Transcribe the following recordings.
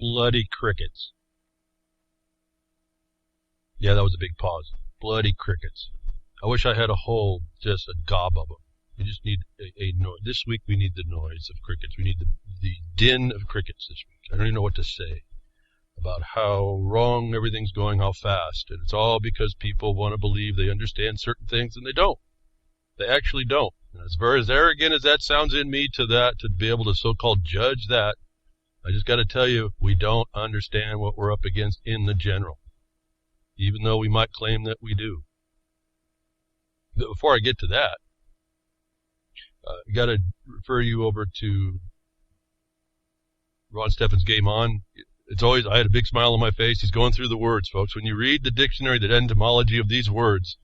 Bloody crickets. Yeah, that was a big pause. Bloody crickets. I wish I had just a gob of them. We just need a noise. This week we need the noise of crickets. We need the din of crickets this week. I don't even know what to say about how wrong everything's going, how fast. And it's all because people want to believe they understand certain things, and they don't. They actually don't. And as arrogant as that sounds in me to be able to so-called judge that, I just got to tell you, we don't understand what we're up against in the general, even though we might claim that we do. But before I get to that, I got to refer you over to Ron Steffen's Game On. I had a big smile on my face. He's going through the words, folks. When you read the dictionary, the etymology of these words,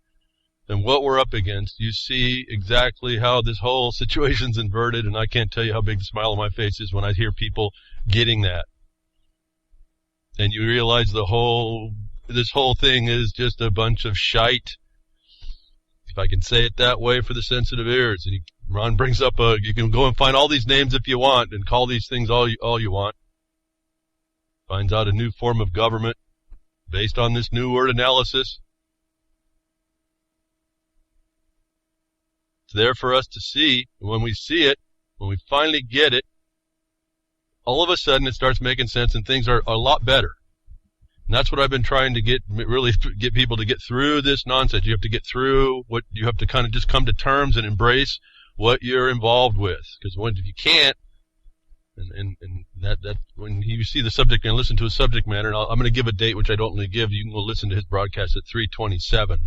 and what we're up against, you see exactly how this whole situation's inverted, and I can't tell you how big the smile on my face is when I hear people getting that. And you realize this whole thing is just a bunch of shite, if I can say it that way for the sensitive ears. And Ron brings up you can go and find all these names if you want and call these things all you want. Finds out a new form of government based on this new word analysis. It's there for us to see. And when we see it, when we finally get it, all of a sudden it starts making sense and things are a lot better. And that's what I've been trying to get people to get through this nonsense. You have to get through what you have to kind of just come to terms and embrace what you're involved with. Because if you can't, and that when you see the subject and listen to his subject matter, and I'm going to give a date which I don't really give. You can go listen to his broadcast at 3:27.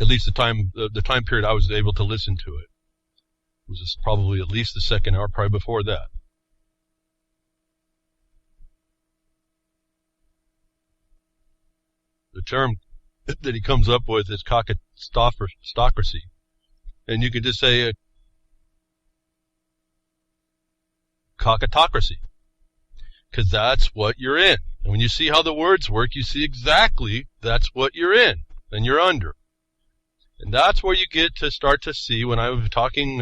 At least the time period I was able to listen to it was probably at least the second hour, probably before that. The term that he comes up with is cockatocracy. And you can just say cockatocracy, because that's what you're in. And when you see how the words work, you see exactly that's what you're in and you're under. And that's where you get to start to see, when I was talking,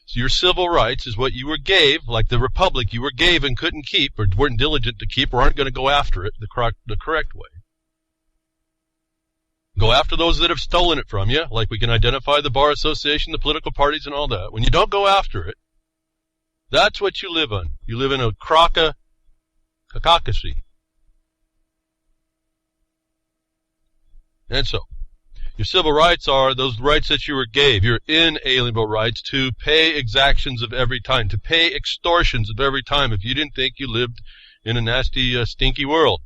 your civil rights is what you were gave, like the republic you were gave and couldn't keep, or weren't diligent to keep, or aren't going to go after it the correct way. Go after those that have stolen it from you, like we can identify the bar association, the political parties, and all that. When you don't go after it, that's what you live on. You live in a cockocracy. And so, your civil rights are those rights that you were gave, your inalienable rights to pay exactions of every time, to pay extortions of every time if you didn't think you lived in a nasty, stinky world.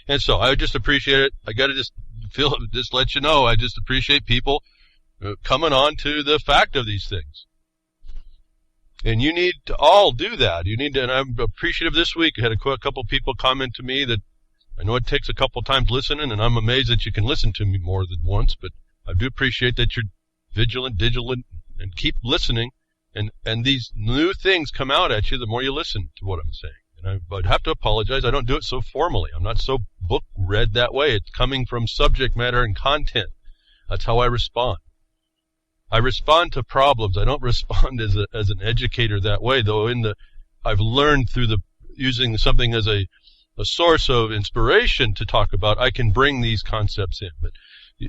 And so I just appreciate it. I got to just let you know, I just appreciate people coming on to the fact of these things. And you need to all do that. You need to, and I'm appreciative this week. I had a couple people comment to me that I know it takes a couple times listening, and I'm amazed that you can listen to me more than once, but I do appreciate that you're vigilant, and keep listening, and these new things come out at you the more you listen to what I'm saying. And I'd have to apologize. I don't do it so formally. I'm not so book read that way. It's coming from subject matter and content. That's how I respond. I respond to problems. I don't respond as an educator that way, though. I've learned through using something as a source of inspiration to talk about, I can bring these concepts in. But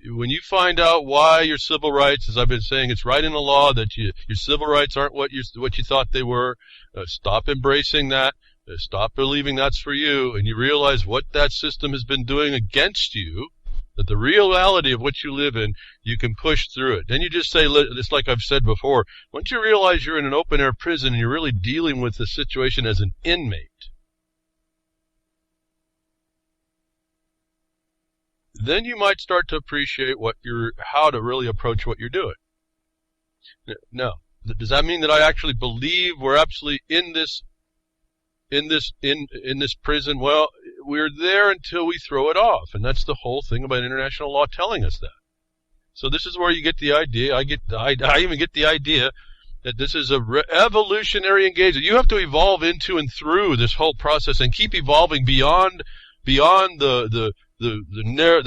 when you find out why your civil rights, as I've been saying, it's right in the law that your civil rights aren't what you thought they were. Stop embracing that. Stop believing that's for you, and you realize what that system has been doing against you, that the reality of what you live in, you can push through it. Then you just say, it's like I've said before, once you realize you're in an open-air prison and you're really dealing with the situation as an inmate, then you might start to appreciate how to really approach what you're doing. Now, does that mean that I actually believe we're absolutely in this prison? Well, we're there until we throw it off, and that's the whole thing about international law telling us that. So this is where you get the idea. I even get the idea that this is a evolutionary engagement. You have to evolve into and through this whole process and keep evolving beyond the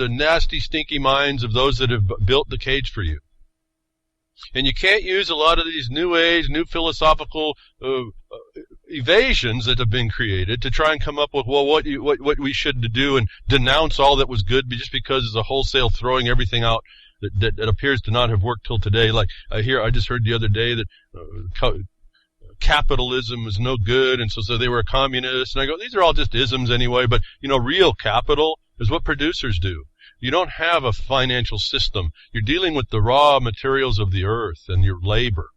nasty, stinky minds of those that have built the cage for you. And you can't use a lot of these new age, new philosophical evasions that have been created to try and come up with, well, what we should do and denounce all that was good just because it's a wholesale throwing everything out that appears to not have worked till today. Like I just heard the other day that capitalism is no good, and so they were a communist. And I go, these are all just isms anyway, but, real capital is what producers do. You don't have a financial system. You're dealing with the raw materials of the earth and your labor.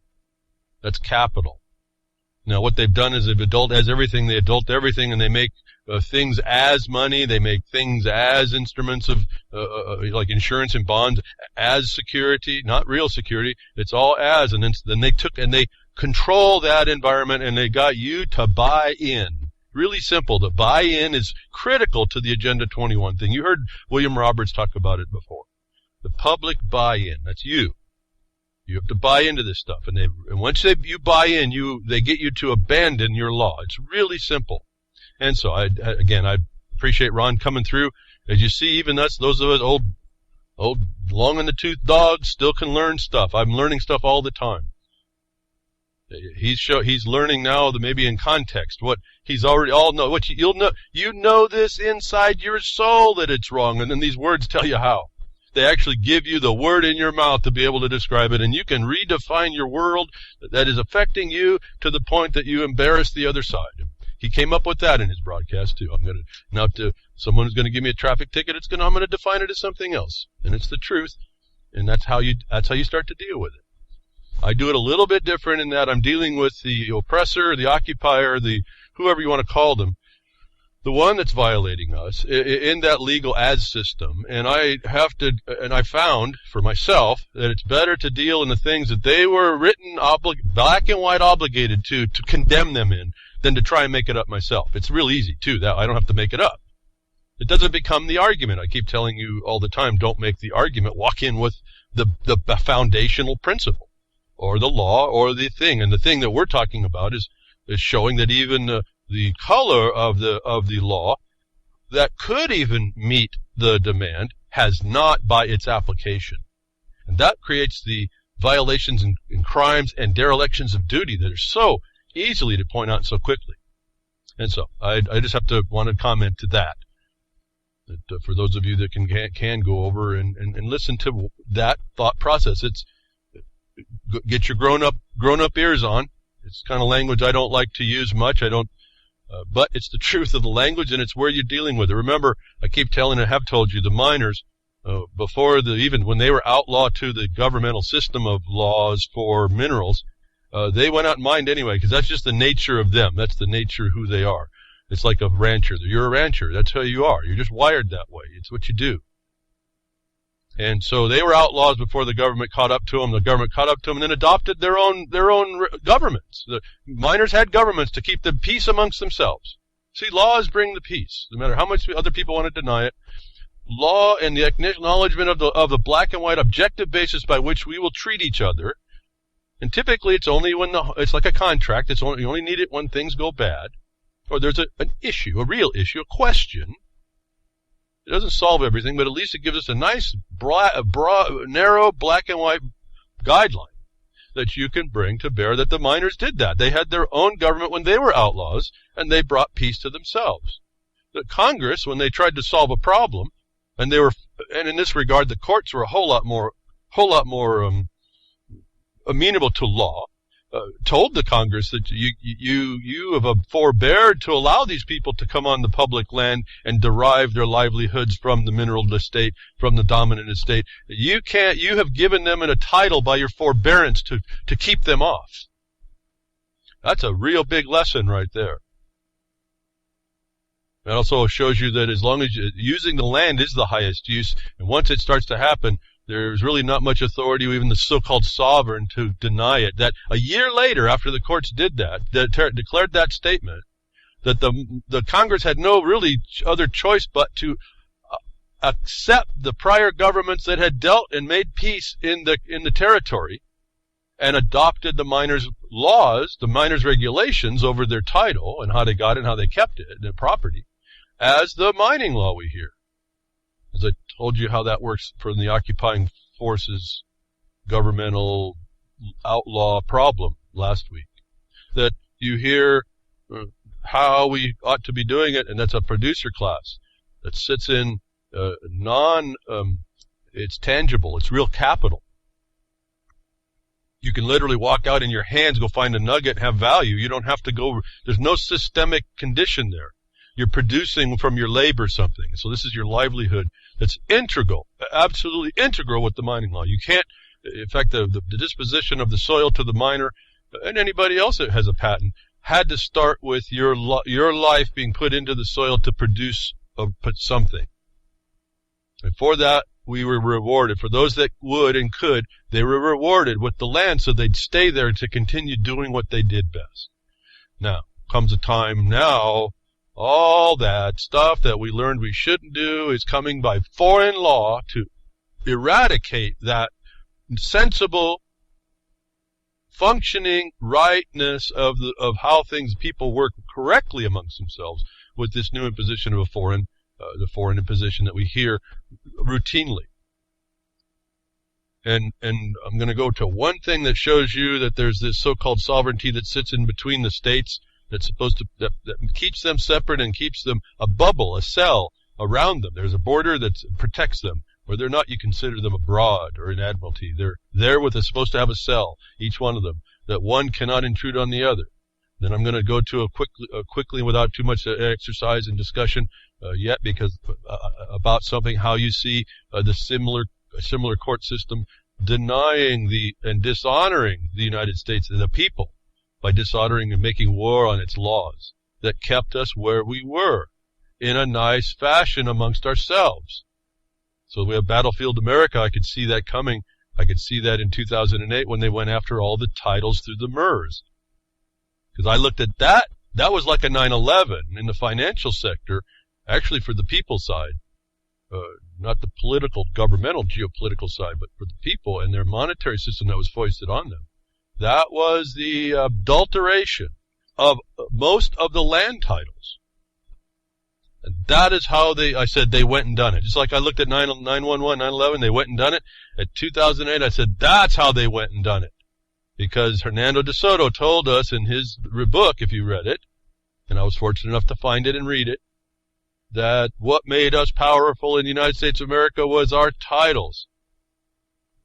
That's capital. Now, what they've done is they've adult everything, and they make things as money. They make things as instruments of, like insurance and bonds, as security, not real security. It's all as, and then they control that environment, and they got you to buy in. Really simple. The buy-in is critical to the Agenda 21 thing. You heard William Roberts talk about it before. The public buy-in. That's you. You have to buy into this stuff, and once you buy in, they get you to abandon your law. It's really simple. And so, I appreciate Ron coming through. As you see, even those of us old long in the tooth dogs still can learn stuff. I'm learning stuff all the time. He's learning now that maybe in context what he's already all know. You know this inside your soul that it's wrong, and then these words tell you how. They actually give you the word in your mouth to be able to describe it, and you can redefine your world that is affecting you to the point that you embarrass the other side. He came up with that in his broadcast too. Someone who's going to give me a traffic ticket, I'm going to define it as something else, and it's the truth, and that's how you start to deal with it. I do it a little bit different in that I'm dealing with the oppressor, the occupier, the whoever you want to call them, the one that's violating us in that legal ad system. And I found for myself that it's better to deal in the things that they were written black and white obligated to condemn them in than to try and make it up myself. It's real easy too. That I don't have to make it up. It doesn't become the argument. I keep telling you all the time, don't make the argument. Walk in with the foundational principle, or the law, or the thing. And the thing that we're talking about is showing that even the color of the law that could even meet the demand has not by its application. And that creates the violations and crimes and derelictions of duty that are so easily to point out so quickly. And so I just want to comment to that for those of you that can go over and listen to that thought process. It's get your grown up ears on. It's kind of language I don't like to use much. But it's the truth of the language, and it's where you're dealing with it. Remember, I have told you, the miners, even when they were outlawed to the governmental system of laws for minerals, they went out and mined anyway, because that's just the nature of them. That's the nature of who they are. It's like a rancher. You're a rancher. That's how you are. You're just wired that way. It's what you do. And so they were outlaws before the government caught up to them. The government caught up to them and then adopted their own governments. The miners had governments to keep the peace amongst themselves. See, laws bring the peace, no matter how much other people want to deny it. Law and the acknowledgement of the black and white objective basis by which we will treat each other. And typically, it's only when it's like a contract. You only need it when things go bad, or there's an issue, a real issue, a question. It doesn't solve everything, but at least it gives us a nice, broad, narrow, black and white guideline that you can bring to bear that the miners did that. They had their own government when they were outlaws, and they brought peace to themselves. The Congress, when they tried to solve a problem, and in this regard, the courts were a whole lot more amenable to law, told the Congress that you have forbeared to allow these people to come on the public land and derive their livelihoods from the mineral estate, from the dominant estate. You have given them a title by your forbearance to keep them off. That's a real big lesson right there. It also shows you that as long as using the land is the highest use, and once it starts to happen, there's really not much authority, even the so-called sovereign, to deny it. That a year later, after the courts did that, declared that statement, that the Congress had no really other choice but to accept the prior governments that had dealt and made peace in the territory, and adopted the miners' laws, the miners' regulations over their title and how they got it and how they kept it, their property, as the mining law we hear. As I told you how that works for the occupying forces, governmental outlaw problem last week. That you hear how we ought to be doing it, and that's a producer class that sits in it's tangible, it's real capital. You can literally walk out in your hands, go find a nugget, and have value. You don't have to go, there's no systemic condition there. You're producing from your labor something. So this is your livelihood that's integral, absolutely integral with the mining law. You can't, in fact, the disposition of the soil to the miner and anybody else that has a patent had to start with your life being put into the soil to produce something. And for that, we were rewarded. For those that would and could, they were rewarded with the land so they'd stay there to continue doing what they did best. Now, comes a time now, all that stuff that we learned we shouldn't do is coming by foreign law to eradicate that sensible, functioning rightness of how people work correctly amongst themselves with this new imposition of the foreign imposition that we hear routinely. And I'm going to go to one thing that shows you that there's this so-called sovereignty that sits in between the states that's supposed to that keeps them separate and keeps them a bubble, a cell around them. There's a border that protects them. Whether or not you consider them abroad or in admiralty, they're there with supposed to have a cell, each one of them, that one cannot intrude on the other. Then I'm going to go to quickly without too much exercise and discussion yet, because about something how you see the similar court system denying and dishonoring the United States and the people by dishonoring and making war on its laws that kept us where we were in a nice fashion amongst ourselves. So we have Battlefield America. I could see that coming. I could see that in 2008 when they went after all the titles through the MERS. Because I looked at that. That was like a 9/11 in the financial sector, actually for the people side. Not the political, governmental, geopolitical side, but for the people and their monetary system that was foisted on them. That was the adulteration of most of the land titles. And that is how I said they went and done it. Just like I looked at 9/11, 9/11, they went and done it. At 2008, I said that's how they went and done it. Because Hernando de Soto told us in his book, if you read it, and I was fortunate enough to find it and read it, that what made us powerful in the United States of America was our titles.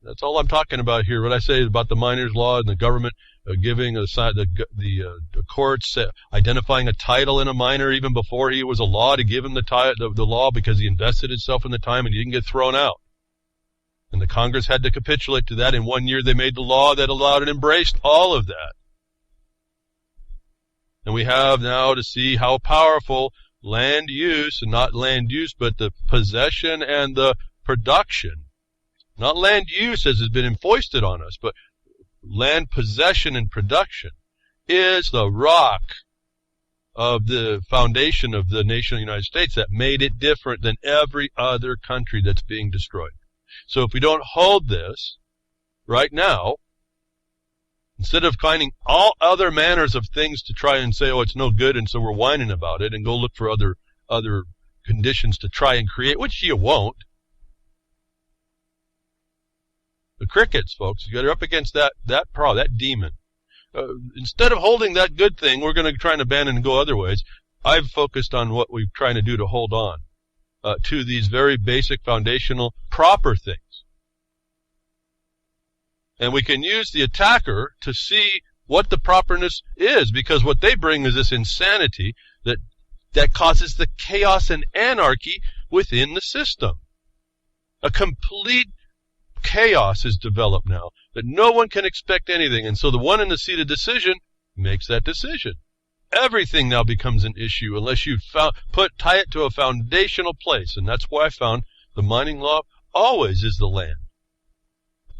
That's all I'm talking about here. What I say about the miners' law and the government giving the courts identifying a title in a miner even before he was a law to give him the law because he invested himself in the time and he didn't get thrown out. And the Congress had to capitulate to that. In 1 year, they made the law that allowed and embraced all of that. And we have now to see how powerful land use, and not land use, but the possession and the production. Not land use as has been foisted on us, but land possession and production is the rock of the foundation of the nation of the United States that made it different than every other country that's being destroyed. So if we don't hold this right now, instead of finding all other manners of things to try and say, oh, it's no good, and so we're whining about it, and go look for other conditions to try and create, which you won't. The crickets, folks, you're up against that demon. Instead of holding that good thing, we're going to try and abandon and go other ways. I've focused on what we're trying to do to hold on to these very basic, foundational, proper things. And we can use the attacker to see what the properness is, because what they bring is this insanity that causes the chaos and anarchy within the system. A complete chaos is developed now, that no one can expect anything, and so the one in the seat of decision makes that decision. Everything now becomes an issue unless you tie it to a foundational place, and that's why I found the mining law always is the land.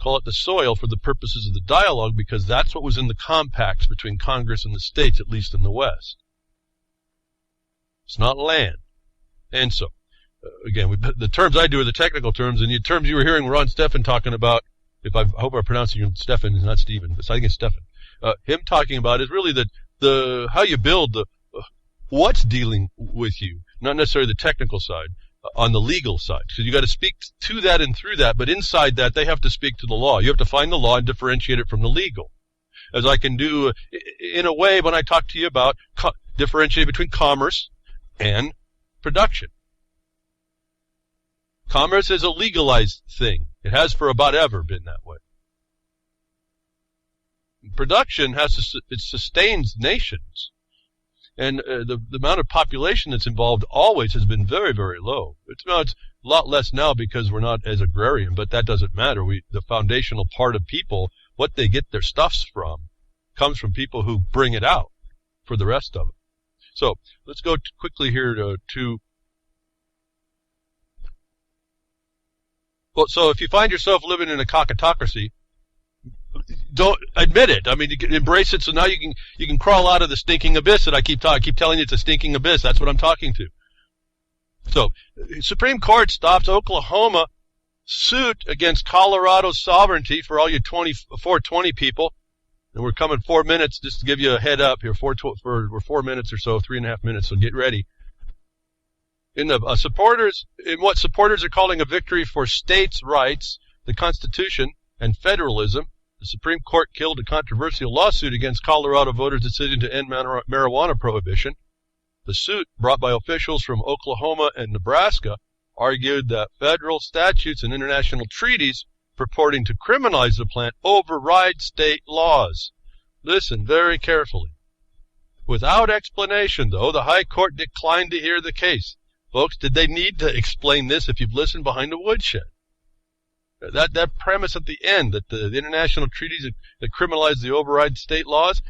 Call it the soil for the purposes of the dialogue, because that's what was in the compacts between Congress and the states, at least in the West. It's not land. And so, again, the terms I do are the technical terms, and the terms you were hearing Ron Steffen talking about, I hope I'm pronouncing it Steffen, not Stephen, but I think it's Steffen. Him talking about is really how you build what's dealing with you, not necessarily the technical side. on the legal side. So you got to speak to that and through that, but inside that, they have to speak to the law. You have to find the law and differentiate it from the legal. As I can do in a way when I talk to you about differentiating between commerce and production. Commerce is a legalized thing. It has for about ever been that way. Production it sustains nations. And the amount of population that's involved always has been very, very low. It's a lot less now because we're not as agrarian, but that doesn't matter. The foundational part of people, what they get their stuffs from, comes from people who bring it out for the rest of it. So let's go quickly here to well, so if you find yourself living in a cockatocracy, don't admit it. I mean, you can embrace it. So now you can crawl out of the stinking abyss that I keep telling you it's a stinking abyss. That's what I'm talking to. So, Supreme Court stops Oklahoma suit against Colorado's sovereignty for all you 420 people. And we're coming 4 minutes just to give you a head up here. We're 4 minutes or so, 3.5 minutes. So get ready. In what supporters are calling a victory for states' rights, the Constitution, and federalism, the Supreme Court killed a controversial lawsuit against Colorado voters' decision to end marijuana prohibition. The suit, brought by officials from Oklahoma and Nebraska, argued that federal statutes and international treaties purporting to criminalize the plant override state laws. Listen very carefully. Without explanation, though, the High Court declined to hear the case. Folks, did they need to explain this if you've listened behind a woodshed? That premise at the end, that the international treaties that criminalize the override state laws,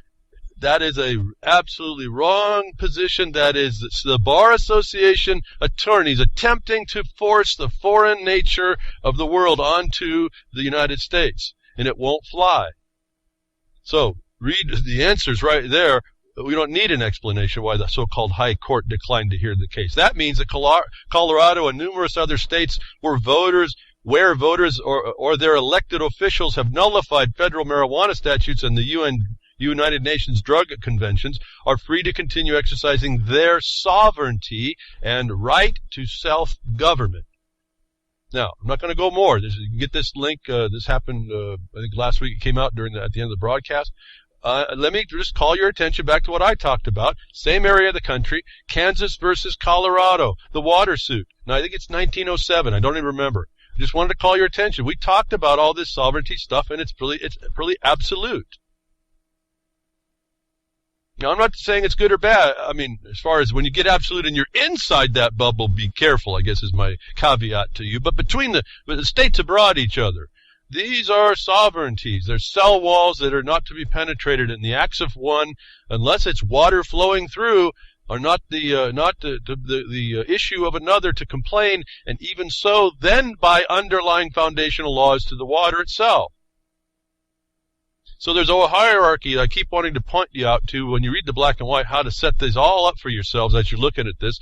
that is a absolutely wrong position. That is the Bar Association attorneys attempting to force the foreign nature of the world onto the United States, and it won't fly. So, read the answers right there. We don't need an explanation why the so-called High Court declined to hear the case. That means that Colorado and numerous other states where voters or their elected officials have nullified federal marijuana statutes and the United Nations drug conventions are free to continue exercising their sovereignty and right to self-government. Now, I'm not going to go more. You can get this link. This happened, I think last week. It came out at the end of the broadcast. Let me just call your attention back to what I talked about. Same area of the country, Kansas versus Colorado, the water suit. Now, I think it's 1907. I don't even remember. I just wanted to call your attention. We talked about all this sovereignty stuff, and it's really absolute. Now, I'm not saying it's good or bad. I mean, as far as when you get absolute and you're inside that bubble, be careful, I guess is my caveat to you. But between the states abroad each other, these are sovereignties. They're cell walls that are not to be penetrated, and the acts of one, unless it's water flowing through, are not the issue of another to complain, and even so, then by underlying foundational laws to the water itself. So there's a hierarchy that I keep wanting to point you out to when you read the black and white, how to set these all up for yourselves as you're looking at this,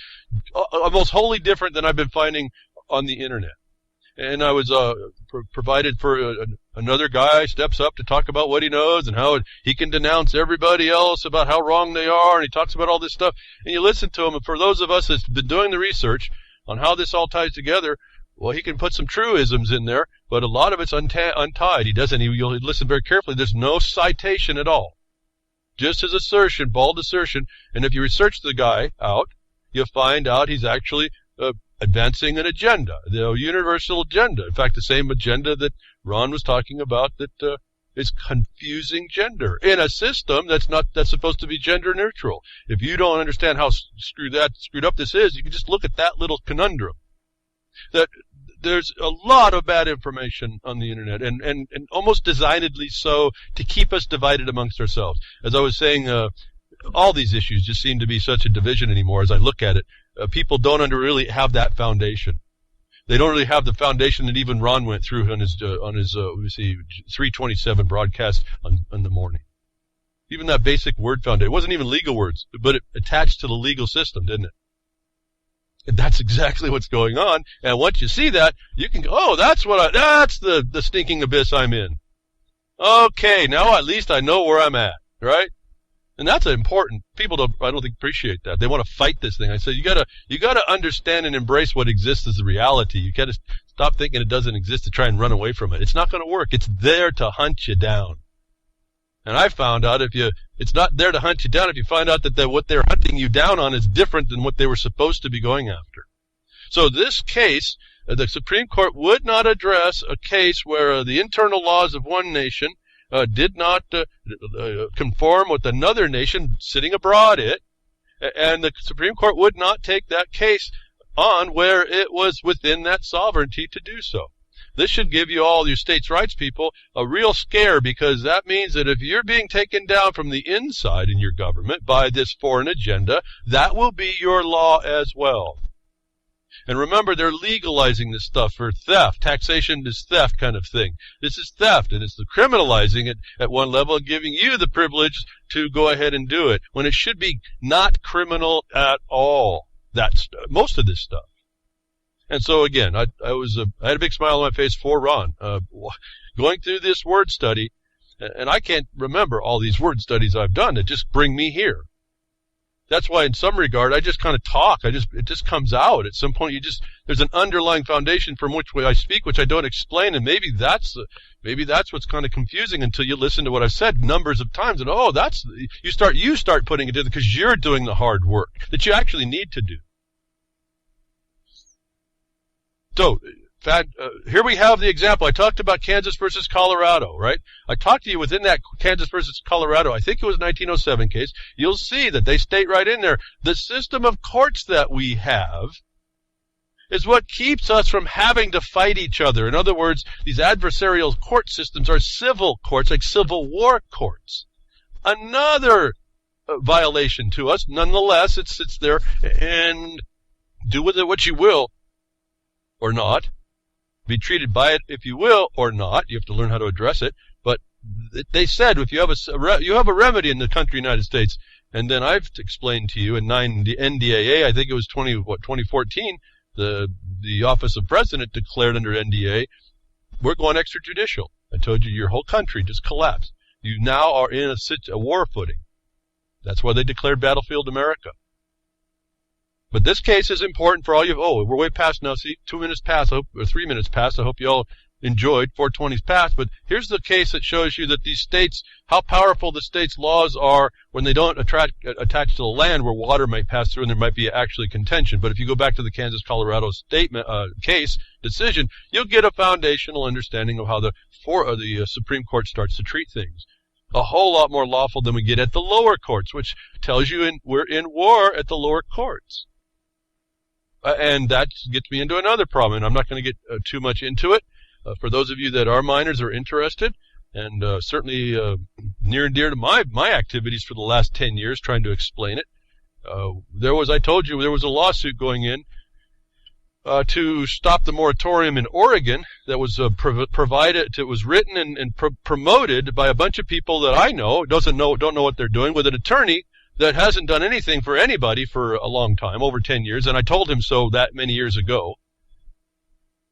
almost wholly different than I've been finding on the internet. And I was provided for another guy steps up to talk about what he knows and how he can denounce everybody else about how wrong they are, and he talks about all this stuff. And you listen to him, and for those of us that's been doing the research on how this all ties together, well, he can put some truisms in there, but a lot of it's untied. He doesn't. You'll listen very carefully. There's no citation at all. Just his assertion, bald assertion. And if you research the guy out, you'll find out he's actually advancing an agenda, the universal agenda. In fact, the same agenda that Ron was talking about that is confusing gender in a system that's supposed to be gender neutral. If you don't understand how screwed up this is, you can just look at that little conundrum. That there's a lot of bad information on the internet, and almost designedly so to keep us divided amongst ourselves. As I was saying, all these issues just seem to be such a division anymore as I look at it. People don't really have that foundation. They don't really have the foundation that even Ron went through on his 327 broadcast on the morning. Even that basic word foundation. It wasn't even legal words, but it attached to the legal system, didn't it? And that's exactly what's going on. And once you see that, you can go, oh, that's the stinking abyss I'm in. Okay, now at least I know where I'm at, right? And that's important. People I don't think appreciate that. They want to fight this thing. I said, you gotta understand and embrace what exists as a reality. You gotta stop thinking it doesn't exist to try and run away from it. It's not going to work. It's there to hunt you down. And I found out it's not there to hunt you down if you find out that what they're hunting you down on is different than what they were supposed to be going after. So this case, the Supreme Court would not address a case where the internal laws of one nation did not conform with another nation sitting abroad and the Supreme Court would not take that case on where it was within that sovereignty to do so. This should give you all you states' rights people a real scare, because that means that if you're being taken down from the inside in your government by this foreign agenda, that will be your law as well. And remember, they're legalizing this stuff for theft. Taxation is theft kind of thing. This is theft, and it's the criminalizing it at one level and giving you the privilege to go ahead and do it, when it should be not criminal at all. That's most of this stuff. And so again, I had a big smile on my face for Ron, going through this word study, and I can't remember all these word studies I've done that just bring me here. That's why in some regard I just kind of talk. It just comes out. At some point there's an underlying foundation from which I speak, which I don't explain, and maybe that's what's kind of confusing until you listen to what I've said numbers of times, and you start putting it together because you're doing the hard work that you actually need to do. So, here we have the example. I talked about Kansas versus Colorado, right? I talked to you within that Kansas versus Colorado, I think it was 1907 case. You'll see that they state right in there, the system of courts that we have is what keeps us from having to fight each other. In other words, these adversarial court systems are civil courts, like Civil War courts. Another violation to us. Nonetheless, it sits there, and do with it what you will, or not. Be treated by it if you will or not. You have to learn how to address it. But they said if you have a remedy in the country United States, and then I've explained to you in NDAA, I think it was 2014, the Office of President declared under NDAA, we're going extrajudicial. I told you your whole country just collapsed. You now are in a war footing. That's why they declared Battlefield America. But this case is important for all you. Oh, we're way past now. See, 2 minutes past, or 3 minutes past. I hope you all enjoyed. 4:20's past. But here's the case that shows you that these states, how powerful the states' laws are when they don't attach to the land where water might pass through and there might be actually contention. But if you go back to the Kansas-Colorado case decision, you'll get a foundational understanding of how the Supreme Court starts to treat things. A whole lot more lawful than we get at the lower courts, which tells you we're in war at the lower courts. And that gets me into another problem, and I'm not going to get too much into it. For those of you that are minors or interested, and certainly near and dear to my activities for the last 10 years trying to explain it, I told you there was a lawsuit going in to stop the moratorium in Oregon that was provided. It was written and promoted by a bunch of people that I know, don't know what they're doing, with an attorney that hasn't done anything for anybody for a long time, over 10 years, and I told him so that many years ago,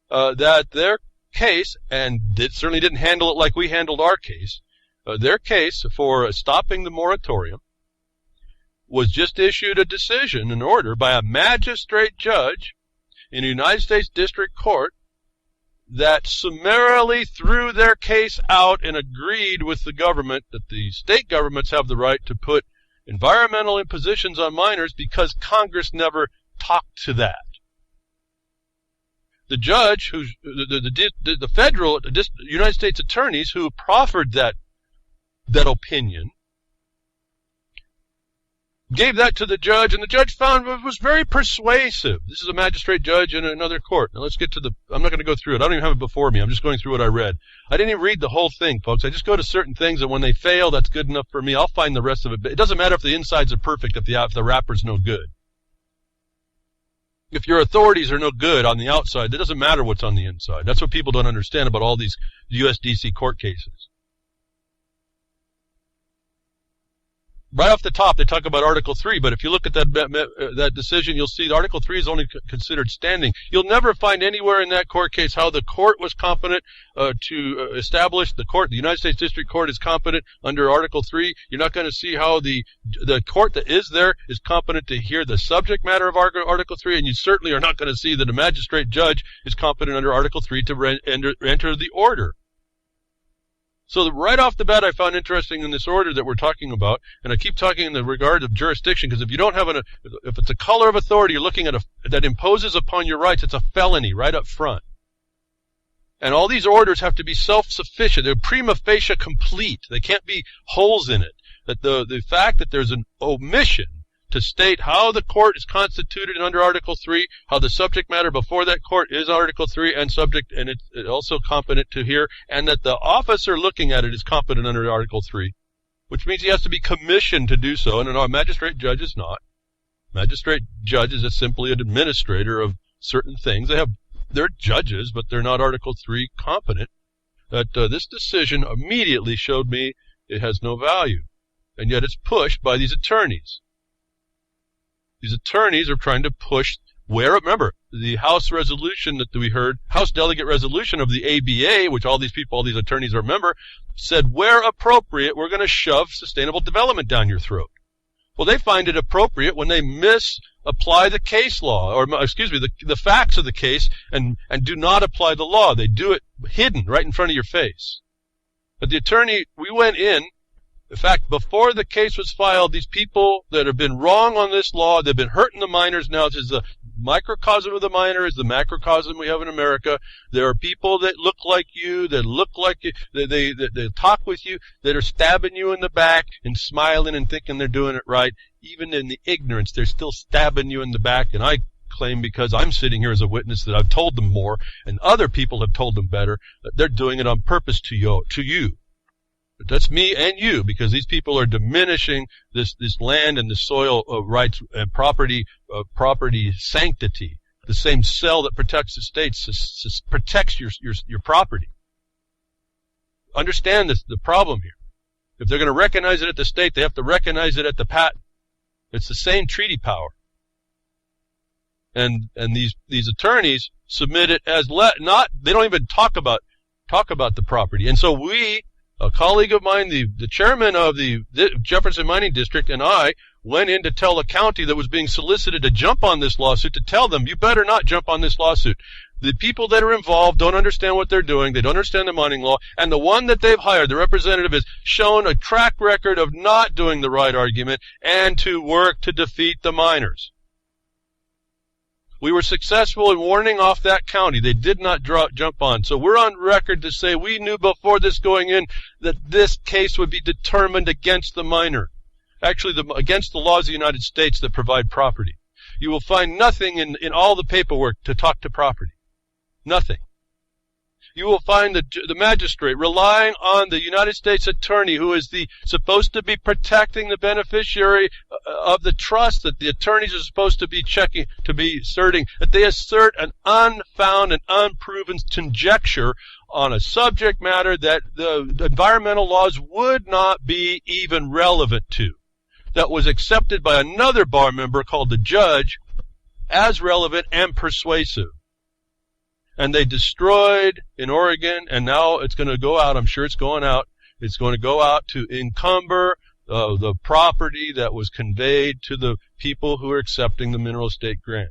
that their case, and it certainly didn't handle it like we handled our case, their case for stopping the moratorium was just issued a decision, an order, by a magistrate judge in a United States District Court that summarily threw their case out and agreed with the government that the state governments have the right to put environmental impositions on minors because Congress never talked to that. The judge, the federal United States attorneys who proffered that opinion, gave that to the judge, and the judge found it was very persuasive. This is a magistrate judge in another court. Now let's get to I'm not going to go through it. I don't even have it before me. I'm just going through what I read. I didn't even read the whole thing, folks. I just go to certain things, and when they fail, that's good enough for me. I'll find the rest of it. But it doesn't matter if the insides are perfect if the wrapper's no good. If your authorities are no good on the outside, it doesn't matter what's on the inside. That's what people don't understand about all these USDC court cases. right off the top, they talk about Article 3, but if you look at that decision, you'll see Article 3 is only considered standing. You'll never find anywhere in that court case how the court was competent to establish the United States District Court is competent under Article 3. You're not going to see how the court that is there is competent to hear the subject matter of Article 3, and you certainly are not going to see that a magistrate judge is competent under Article 3 to enter the order. So right off the bat, I found interesting in this order that we're talking about, and I keep talking in the regard of jurisdiction, because if you don't have if it's a color of authority you're looking at that imposes upon your rights, it's a felony right up front. And all these orders have to be self-sufficient. They're prima facie complete. They can't be holes in it. That the fact that there's an omission to state how the court is constituted under Article 3, how the subject matter before that court is Article 3 and subject, and it's also competent to hear, and that the officer looking at it is competent under Article 3, which means he has to be commissioned to do so, and a magistrate judge is not. Magistrate judge is just simply an administrator of certain things. They're judges, but they're not Article 3 competent. That this decision immediately showed me it has no value, and yet it's pushed by these attorneys. These attorneys are trying to push remember, the House resolution that we heard, House delegate resolution of the ABA, which all these attorneys are member, said where appropriate, we're going to shove sustainable development down your throat. Well, they find it appropriate when they misapply the case law, or the facts of the case, and do not apply the law. They do it hidden right in front of your face. But the attorney, we went in fact, before the case was filed, these people that have been wrong on this law, they've been hurting the miners now. This is the microcosm of the miner, is the macrocosm we have in America. There are people that look like you, that look like you, they talk with you, that are stabbing you in the back and smiling and thinking they're doing it right. Even in the ignorance, they're still stabbing you in the back. And I claim, because I'm sitting here as a witness, that I've told them more, and other people have told them better, that they're doing it on purpose to you. That's me and you, because these people are diminishing this land and the soil rights and property sanctity. The same cell that protects the states protects your property. Understand the problem here. If they're going to recognize it at the state, they have to recognize it at the patent. It's the same treaty power. And these attorneys submit it as they don't even talk about the property. And so a colleague of mine, the chairman of the Jefferson Mining District, and I went in to tell the county that was being solicited to jump on this lawsuit, to tell them, you better not jump on this lawsuit. The people that are involved don't understand what they're doing. They don't understand the mining law. And the one that they've hired, the representative, has shown a track record of not doing the right argument and to work to defeat the miners. We were successful in warning off that county. They did not jump on. So we're on record to say we knew before this going in that this case would be determined against the miner. Actually, against the laws of the United States that provide property. You will find nothing in all the paperwork to talk to property. Nothing. You will find the magistrate relying on the United States attorney, who is supposed to be protecting the beneficiary of the trust, that the attorneys are supposed to be asserting, that they assert an unfound and unproven conjecture on a subject matter that the environmental laws would not be even relevant to. That was accepted by another bar member called the judge as relevant and persuasive. And they destroyed in Oregon, and now it's going to go out. I'm sure it's going out. It's going to go out to encumber the property that was conveyed to the people who are accepting the mineral estate grant.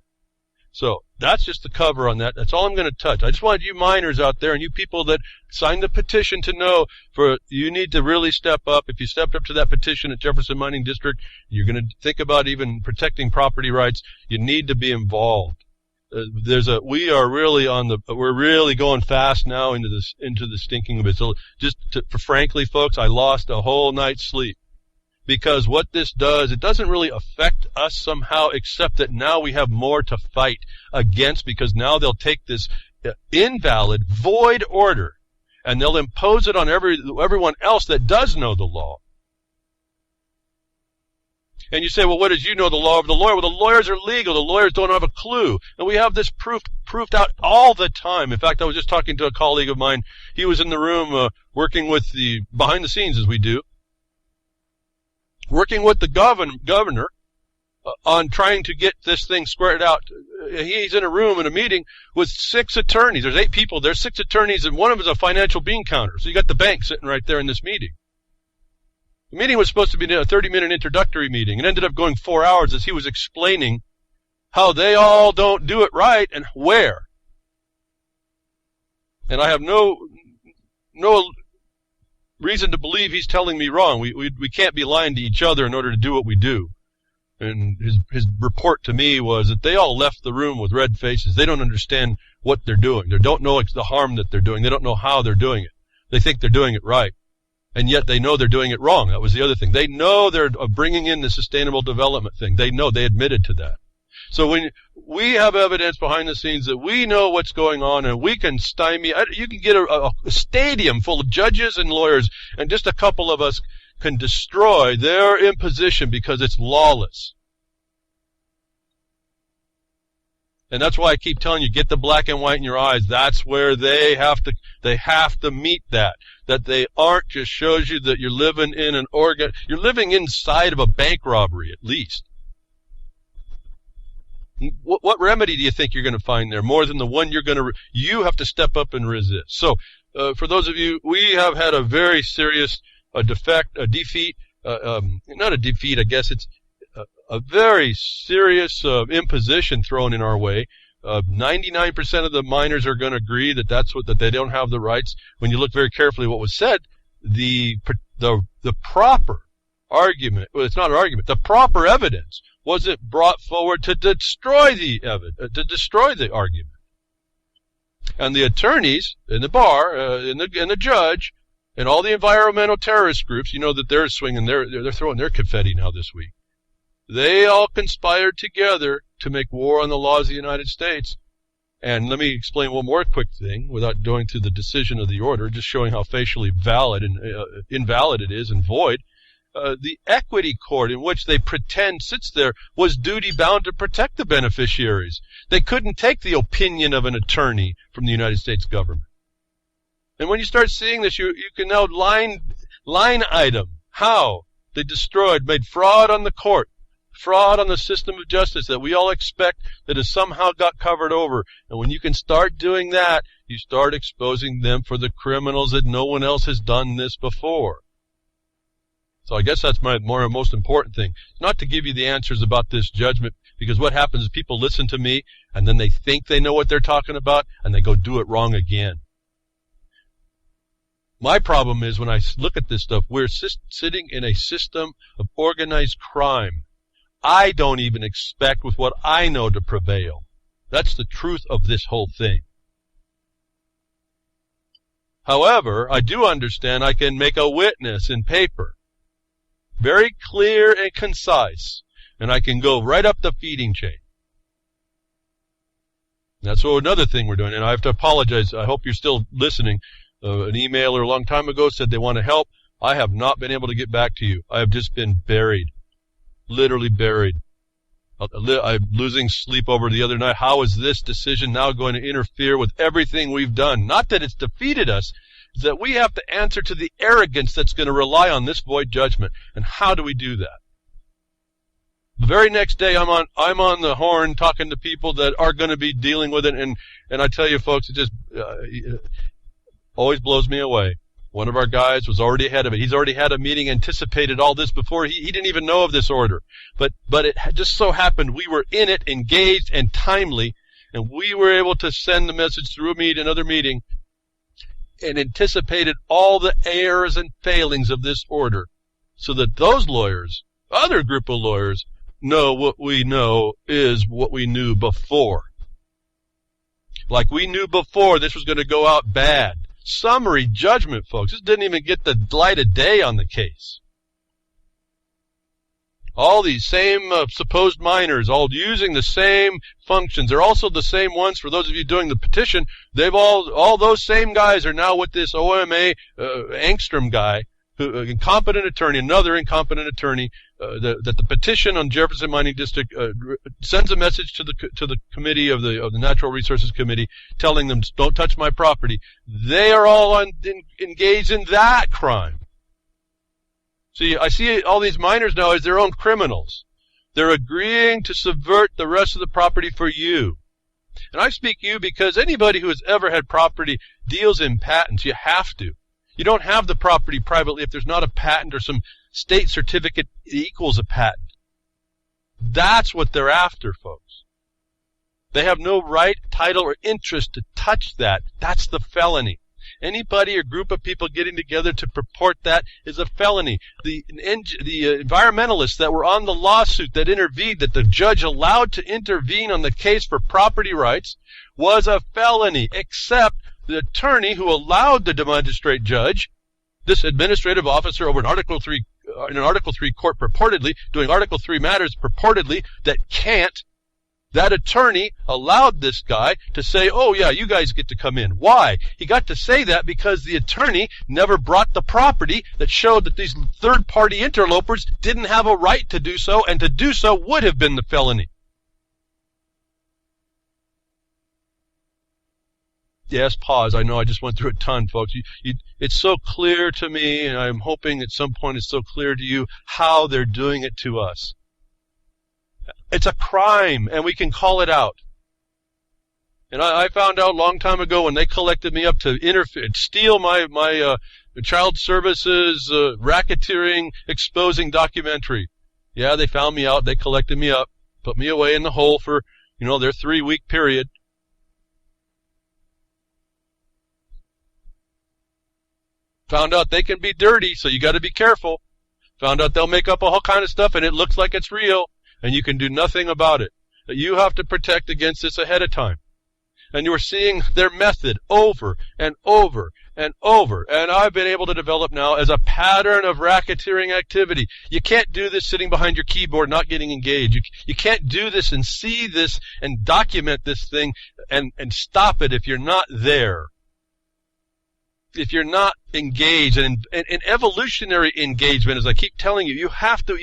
So that's just the cover on that. That's all I'm going to touch. I just wanted you miners out there and you people that signed the petition to know you need to really step up. If you stepped up to that petition at Jefferson Mining District, you're going to think about even protecting property rights. You need to be involved. We're really going fast now into the stinking of it. So frankly, folks, I lost a whole night's sleep, because what this does, it doesn't really affect us somehow, except that now we have more to fight against, because now they'll take this invalid, void order and they'll impose it on everyone else that does know the law. And you say, well, what does you know the law of the lawyer? Well, the lawyers are legal. The lawyers don't have a clue. And we have this proved out all the time. In fact, I was just talking to a colleague of mine. He was in the room working with behind the scenes, as we do, working with the governor on trying to get this thing squared out. He's in a room in a meeting with 6 attorneys. There's 8 people. There's 6 attorneys, and one of them is a financial bean counter. So you got the bank sitting right there in this meeting. The meeting was supposed to be a 30-minute introductory meeting. It ended up going 4 hours as he was explaining how they all don't do it right and where. And I have no reason to believe he's telling me wrong. We can't be lying to each other in order to do what we do. And his report to me was that they all left the room with red faces. They don't understand what they're doing. They don't know the harm that they're doing. They don't know how they're doing it. They think they're doing it right. And yet they know they're doing it wrong. That was the other thing. They know they're bringing in the sustainable development thing. They know, they admitted to that. So when we have evidence behind the scenes that we know what's going on and we can stymie, you can get a stadium full of judges and lawyers, and just a couple of us can destroy their imposition because it's lawless. And that's why I keep telling you, get the black and white in your eyes. That's where they have to meet that they aren't, just shows you that you're living in you're living inside of a bank robbery at least. What remedy do you think you're going to find there more than the one you have to step up and resist? So, for those of you, we have had a very serious defeat, not a defeat, I guess it's a very serious imposition thrown in our way. 99% of the miners are going to agree that they don't have the rights. When you look very carefully at what was said, the proper argument, well, it's not an argument, the proper evidence wasn't brought forward to destroy the argument. And the attorneys in the bar, and the judge, and all the environmental terrorist groups, you know that they're swinging, they're throwing their confetti now this week. They all conspired together to make war on the laws of the United States. And let me explain one more quick thing without going to the decision of the order, just showing how facially valid and invalid it is and void. The equity court in which they pretend sits there was duty-bound to protect the beneficiaries. They couldn't take the opinion of an attorney from the United States government. And when you start seeing this, you can now line item how they made fraud on the court, fraud on the system of justice that we all expect that has somehow got covered over. And when you can start doing that, you start exposing them for the criminals that no one else has done this before. So I guess that's my most important thing. Not to give you the answers about this judgment, because what happens is people listen to me, and then they think they know what they're talking about, and they go do it wrong again. My problem is when I look at this stuff, we're sitting in a system of organized crime. I don't even expect with what I know to prevail. That's the truth of this whole thing. However, I do understand I can make a witness in paper. Very clear and concise. And I can go right up the feeding chain. That's another thing we're doing. And I have to apologize. I hope you're still listening. An emailer a long time ago said they want to help. I have not been able to get back to you. I have just been buried. Literally buried. I'm losing sleep over the other night. How is this decision now going to interfere with everything we've done? Not that it's defeated us. It's that we have to answer to the arrogance that's going to rely on this void judgment. And how do we do that? The very next day, I'm on the horn talking to people that are going to be dealing with it. And I tell you, folks, it just always blows me away. One of our guys was already ahead of it. He's already had a meeting, anticipated all this before. He didn't even know of this order. But it just so happened we were in it, engaged, and timely, and we were able to send the message through another meeting, and anticipated all the errors and failings of this order, so that those lawyers, other group of lawyers, know what we know is what we knew before. Like we knew before this was going to go out bad. Summary judgment, folks. This didn't even get the light of day on the case. All these same supposed miners, all using the same functions. They're also the same ones, for those of you doing the petition, they've all those same guys are now with this OMA Angstrom guy, another incompetent attorney, that the petition on Jefferson Mining District sends a message to the committee of the Natural Resources Committee, telling them, don't touch my property. They are all engaged in that crime. See, I see all these miners now as their own criminals. They're agreeing to subvert the rest of the property for you. And I speak you because anybody who has ever had property deals in patents. You have to. You don't have the property privately if there's not a patent or some state certificate that equals a patent. That's what they're after, folks. They have no right, title, or interest to touch that. That's the felony. Anybody or group of people getting together to purport that is a felony. The environmentalists that were on the lawsuit that intervened, that the judge allowed to intervene on the case for property rights, was a felony, except the attorney who allowed the magistrate judge, this administrative officer over in Article 3 court purportedly, doing Article 3 matters purportedly that can't, that attorney allowed this guy to say, oh yeah, you guys get to come in. Why? He got to say that because the attorney never brought the property that showed that these third-party interlopers didn't have a right to do so, and to do so would have been the felony. Yes, pause. I know I just went through a ton, folks. It's so clear to me, and I'm hoping at some point it's so clear to you how they're doing it to us. It's a crime, and we can call it out. And I found out a long time ago when they collected me up to steal my child services, racketeering, exposing documentary. Yeah, they found me out. They collected me up, put me away in the hole for, their 3-week period. Found out they can be dirty, so you got to be careful. Found out they'll make up all kind of stuff, and it looks like it's real. And you can do nothing about it. You have to protect against this ahead of time. And you're seeing their method over and over and over. And I've been able to develop now as a pattern of racketeering activity. You can't do this sitting behind your keyboard not getting engaged. You can't do this and see this and document this thing and stop it if you're not there. If you're not engaged, and evolutionary engagement, as I keep telling you, you have to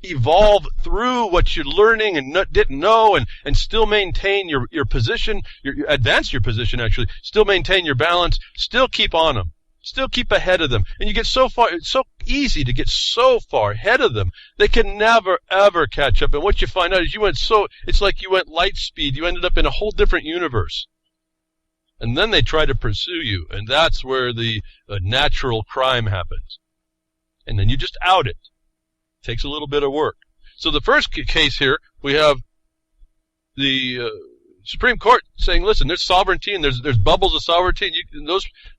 evolve through what you're learning and didn't know, and still maintain your position, advance your position actually, still maintain your balance, still keep on them, still keep ahead of them. And you get so far, it's so easy to get so far ahead of them, they can never ever catch up. And what you find out is it's like you went light speed, you ended up in a whole different universe. And then they try to pursue you, and that's where the natural crime happens. And then you just out it. Takes a little bit of work. So the first case here, we have the Supreme Court saying, listen, there's sovereignty and there's bubbles of sovereignty,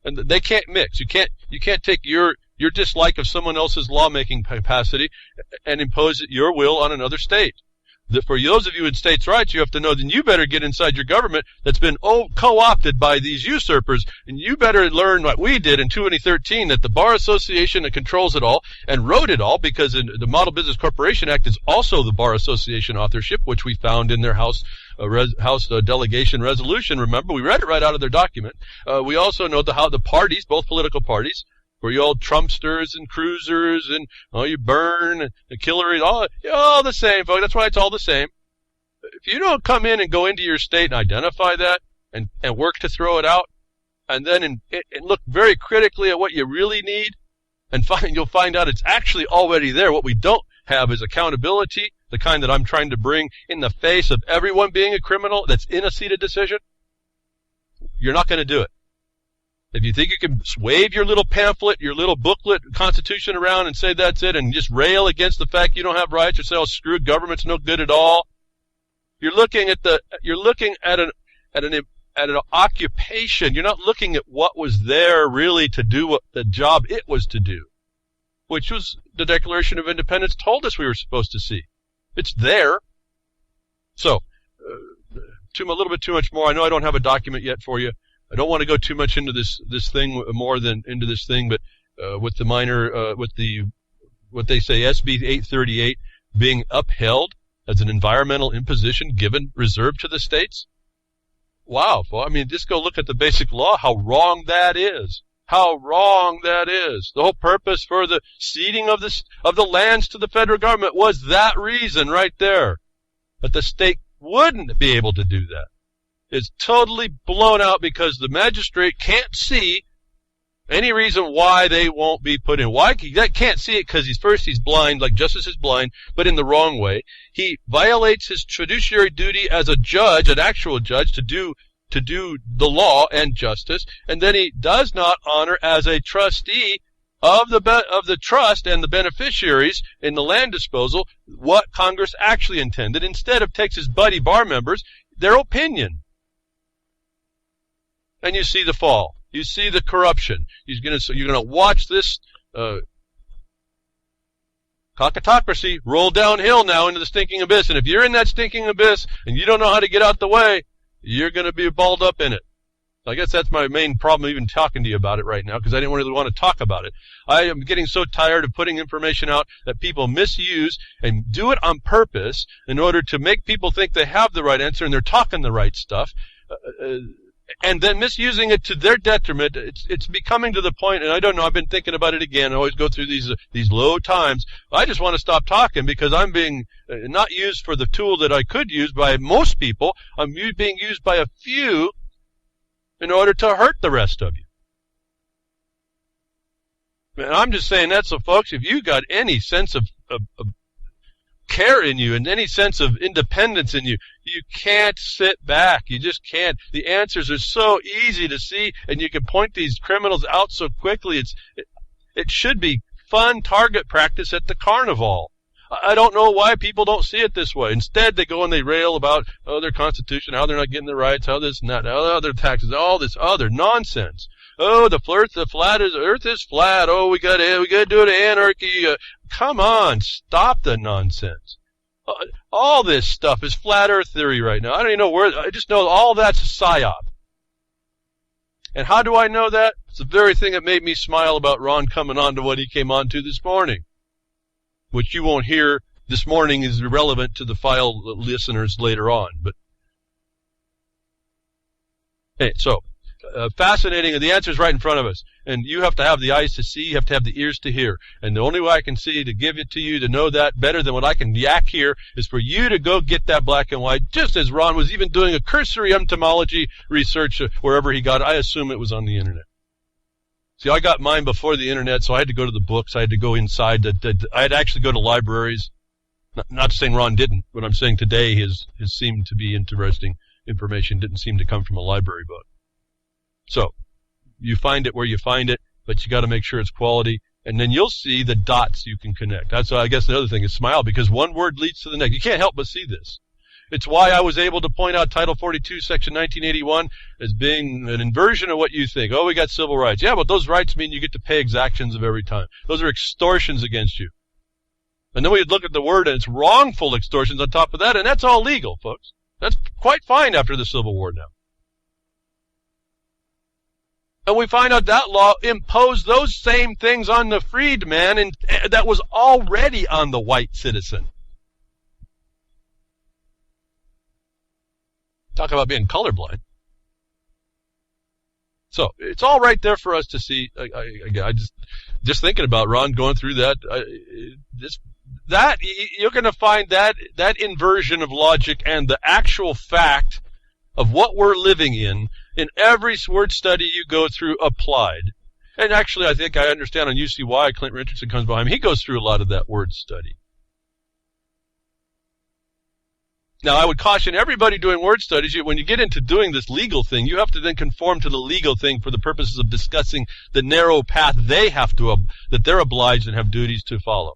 and they can't mix. You can't take your dislike of someone else's lawmaking capacity and impose your will on another state. For those of you in states' rights, you have to know that you better get inside your government that's been co-opted by these usurpers, and you better learn what we did in 2013, that the Bar Association that controls it all and wrote it all, because the Model Business Corporation Act is also the Bar Association authorship, which we found in their House delegation resolution. Remember, we read it right out of their document. We also know how the parties, both political parties, for you old Trumpsters and cruisers and you burn and Hillary, all the same, folks. That's why it's all the same. If you don't come in and go into your state and identify that and work to throw it out, and then and look very critically at what you really need, and you'll find out it's actually already there. What we don't have is accountability, the kind that I'm trying to bring in the face of everyone being a criminal that's in a seated decision. You're not going to do it. If you think you can wave your little pamphlet, your little booklet, Constitution around and say that's it, and just rail against the fact you don't have rights, or say, oh, screw it, government's no good at all, you're looking at an occupation. You're not looking at what was there really to do what the job it was to do, which was the Declaration of Independence told us we were supposed to see. It's there. So, a little bit too much more. I know I don't have a document yet for you. I don't want to go too much into this thing, more than into this thing, but with the minor, what they say, SB 838 being upheld as an environmental imposition reserved to the states. Wow. Well, I mean, just go look at the basic law, how wrong that is. How wrong that is. The whole purpose for the ceding of the lands to the federal government was that reason right there. But the state wouldn't be able to do that. It's totally blown out because the magistrate can't see Any reason why they won't be put in? Why? That can't see it because he's blind, like justice is blind, but in the wrong way. He violates his fiduciary duty as a judge, an actual judge, to do the law and justice, and then he does not honor as a trustee of the trust and the beneficiaries in the land disposal what Congress actually intended. Instead of takes his buddy bar members, their opinion. And you see the fall. You see the corruption. You're going to watch this cockatocracy roll downhill now into the stinking abyss. And if you're in that stinking abyss and you don't know how to get out the way, you're going to be balled up in it. I guess that's my main problem even talking to you about it right now, because I didn't really want to talk about it. I am getting so tired of putting information out that people misuse and do it on purpose in order to make people think they have the right answer and they're talking the right stuff. And then misusing it to their detriment. It's becoming to the point, and I don't know, I've been thinking about it again. I always go through these low times. I just want to stop talking because I'm being not used for the tool that I could use by most people. I'm being used by a few in order to hurt the rest of you. And I'm just saying that, so folks, if you got any sense of care in you and any sense of independence in you, you can't sit back. You just can't. The answers are so easy to see, and you can point these criminals out so quickly. It should be fun target practice at the carnival. I don't know why people don't see it this way. Instead, they go and they rail about, their Constitution, how they're not getting their rights, how this and that, how other taxes, all this other nonsense. Oh, the earth is flat. Oh, we got to do it anarchy. Come on, stop the nonsense. All this stuff is flat earth theory right now. I don't even know where, I just know all that's a psyop. And how do I know that? It's the very thing that made me smile about Ron coming on to what he came on to this morning, which you won't hear this morning is irrelevant to the file listeners later on. But hey, so fascinating, and the answer is right in front of us. And you have to have the eyes to see, you have to have the ears to hear. And the only way I can see to give it to you to know that better than what I can yak here is for you to go get that black and white, just as Ron was even doing a cursory entomology research wherever he got it. I assume it was on the internet. See, I got mine before the internet, so I had to go to the books. I had to go inside. I had to actually go to libraries. Not saying Ron didn't, but I'm saying today his seemed to be interesting information didn't seem to come from a library book. So you find it where you find it, but you got to make sure it's quality, and then you'll see the dots you can connect. That's I guess the other thing is smile, because one word leads to the next. You can't help but see this. It's why I was able to point out Title 42, Section 1981 as being an inversion of what you think. Oh, we got civil rights. Yeah, but those rights mean you get to pay exactions of every time. Those are extortions against you. And then we look at the word, and it's wrongful extortions on top of that, and that's all legal, folks. That's quite fine after the Civil War now. And we find out that law imposed those same things on the freedman, and that was already on the white citizen. Talk about being colorblind. So it's all right there for us to see. I just thinking about Ron going through that. That you're going to find that inversion of logic and the actual fact of what we're living in every word study you go through applied. And actually, I think I understand on UCY, Clint Richardson comes behind him. He goes through a lot of that word study. Now, I would caution everybody doing word studies, when you get into doing this legal thing, you have to then conform to the legal thing for the purposes of discussing the narrow path that they're obliged and have duties to follow.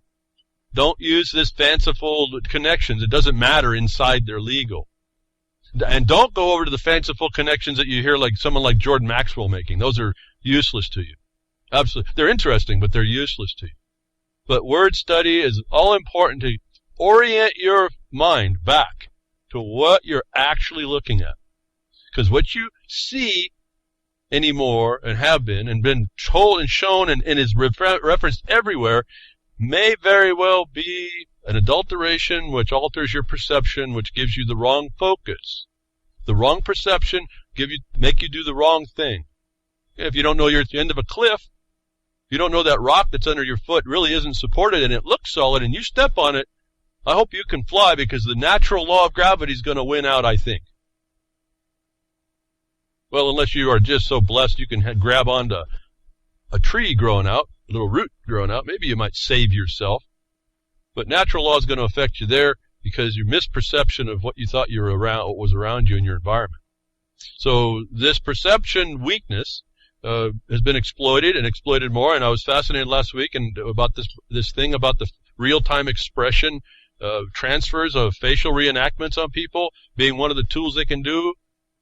Don't use this fanciful connections. It doesn't matter inside their legal. And don't go over to the fanciful connections that you hear like someone like Jordan Maxwell making. Those are useless to you. Absolutely. They're interesting, but they're useless to you. But word study is all important to orient your mind back to what you're actually looking at. Because what you see anymore and have been and been told and shown and is referenced everywhere may very well be an adulteration which alters your perception, which gives you the wrong focus. The wrong perception make you do the wrong thing. If you don't know you're at the end of a cliff, you don't know that rock that's under your foot really isn't supported and it looks solid and you step on it, I hope you can fly, because the natural law of gravity is going to win out, I think. Well, unless you are just so blessed you can grab onto a tree growing out, a little root growing out, maybe you might save yourself. But natural law is going to affect you there because your misperception of what you thought you were around, what was around you in your environment. So this perception weakness has been exploited and exploited more. And I was fascinated last week about this thing about the real-time expression transfers of facial reenactments on people being one of the tools they can do.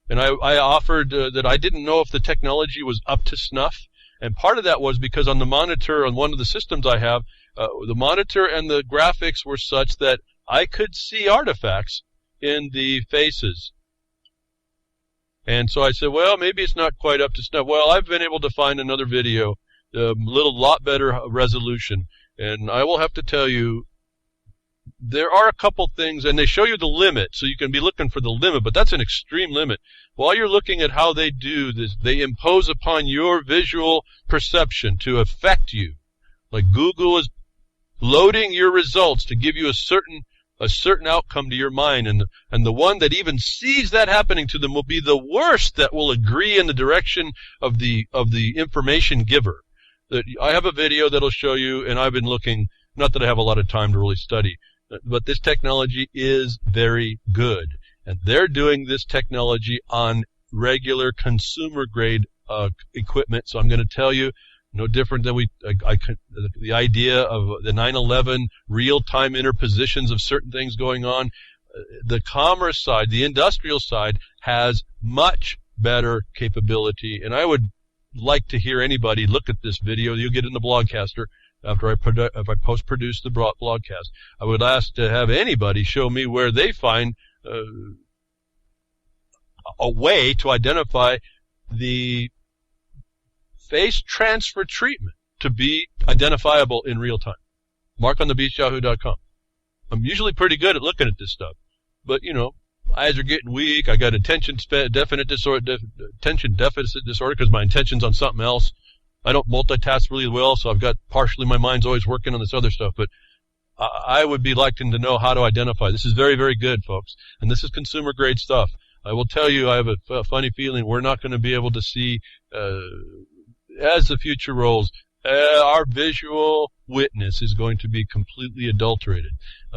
And I offered that I didn't know if the technology was up to snuff. And part of that was because on the monitor, on one of the systems I have, the monitor and the graphics were such that I could see artifacts in the faces. And so I said, well, maybe it's not quite up to snuff. Well, I've been able to find another video, a lot better resolution. And I will have to tell you, there are a couple things, and they show you the limit, so you can be looking for the limit, but that's an extreme limit. While you're looking at how they do this, they impose upon your visual perception to affect you. Like Google is loading your results to give you a certain outcome to your mind, and the one that even sees that happening to them will be the worst that will agree in the direction of the information giver. I have a video that'll show you, and I've been looking, not that I have a lot of time to really study, but this technology is very good. And they're doing this technology on regular consumer grade equipment. So I'm going to tell you, no different than the idea of the 9/11 real-time interpositions of certain things going on. The commerce side, the industrial side, has much better capability. And I would like to hear anybody look at this video. You'll get in the Blogcaster after if I post-produce the blogcast. I would ask to have anybody show me where they find a way to identify the face transfer treatment to be identifiable in real time. markonthebeast@yahoo.com. I'm usually pretty good at looking at this stuff, but eyes are getting weak. I got attention deficit disorder because my attention's on something else. I don't multitask really well, so I've got partially my mind's always working on this other stuff, but I would be liking to know how to identify. This is very, very good, folks, and this is consumer grade stuff. I will tell you, I have a funny feeling we're not going to be able to see, as the future rolls, our visual witness is going to be completely adulterated.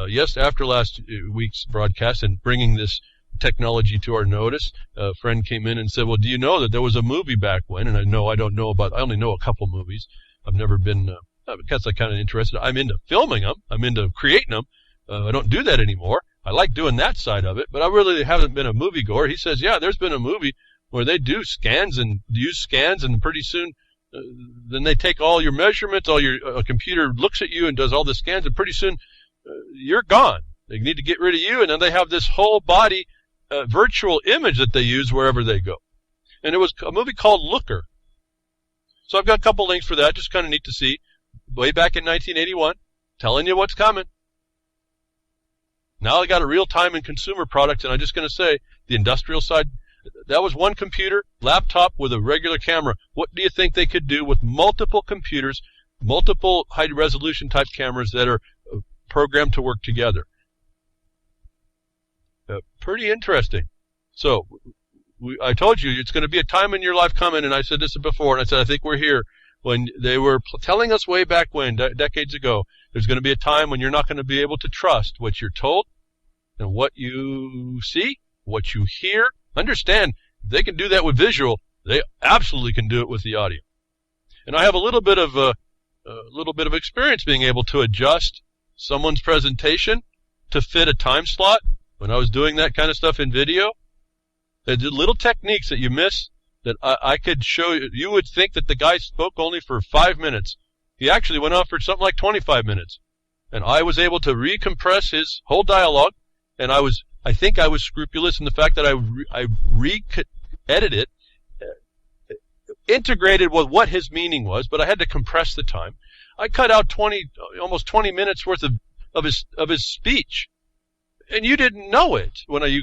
Yes, after last week's broadcast and bringing this technology to our notice, a friend came in and said, well, do you know that there was a movie back when? And I only know a couple movies. I've never been, because I'm kind of interested. I'm into filming them. I'm into creating them. I don't do that anymore. I like doing that side of it, but I really haven't been a moviegoer. He says, yeah, there's been a movie where they do scans and use scans, and pretty soon then they take all your measurements, a computer looks at you and does all the scans, and pretty soon you're gone. They need to get rid of you, and then they have this whole body virtual image that they use wherever they go. And it was a movie called Looker. So I've got a couple links for that, just kind of neat to see. Way back in 1981, telling you what's coming. Now I got a real time in consumer products, and I'm just going to say, the industrial side, that was one computer, laptop with a regular camera. What do you think they could do with multiple computers, multiple high-resolution type cameras that are programmed to work together? Pretty interesting. So I told you it's going to be a time in your life coming, and I said this before, and I said I think we're here. When they were telling us way back when, decades ago, there's going to be a time when you're not going to be able to trust what you're told and what you see, what you hear. Understand, if they can do that with visual, they absolutely can do it with the audio. And I have a little bit of experience being able to adjust someone's presentation to fit a time slot. When I was doing that kind of stuff in video, there's little techniques that you miss that I could show you. You would think that the guy spoke only for 5 minutes. He actually went on for something like 25 minutes. And I was able to recompress his whole dialogue, and I think I was scrupulous in the fact that I re-edited it, integrated with what his meaning was, but I had to compress the time. I cut out almost 20 minutes worth of his speech. And you didn't know it when I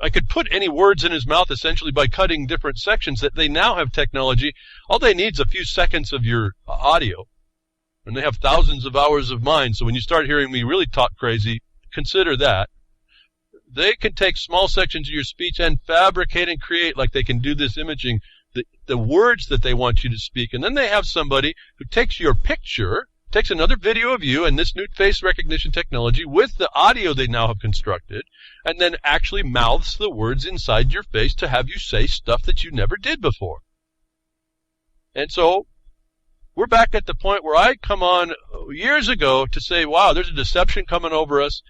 could put any words in his mouth essentially by cutting different sections that they now have technology. All they need is a few seconds of your audio, and they have thousands of hours of mine. So when you start hearing me really talk crazy, consider that. They can take small sections of your speech and fabricate and create, like they can do this imaging, the words that they want you to speak. And then they have somebody who takes your picture, takes another video of you and this new face recognition technology with the audio they now have constructed, and then actually mouths the words inside your face to have you say stuff that you never did before. And so we're back at the point where I come on years ago to say, wow, there's a deception coming over us,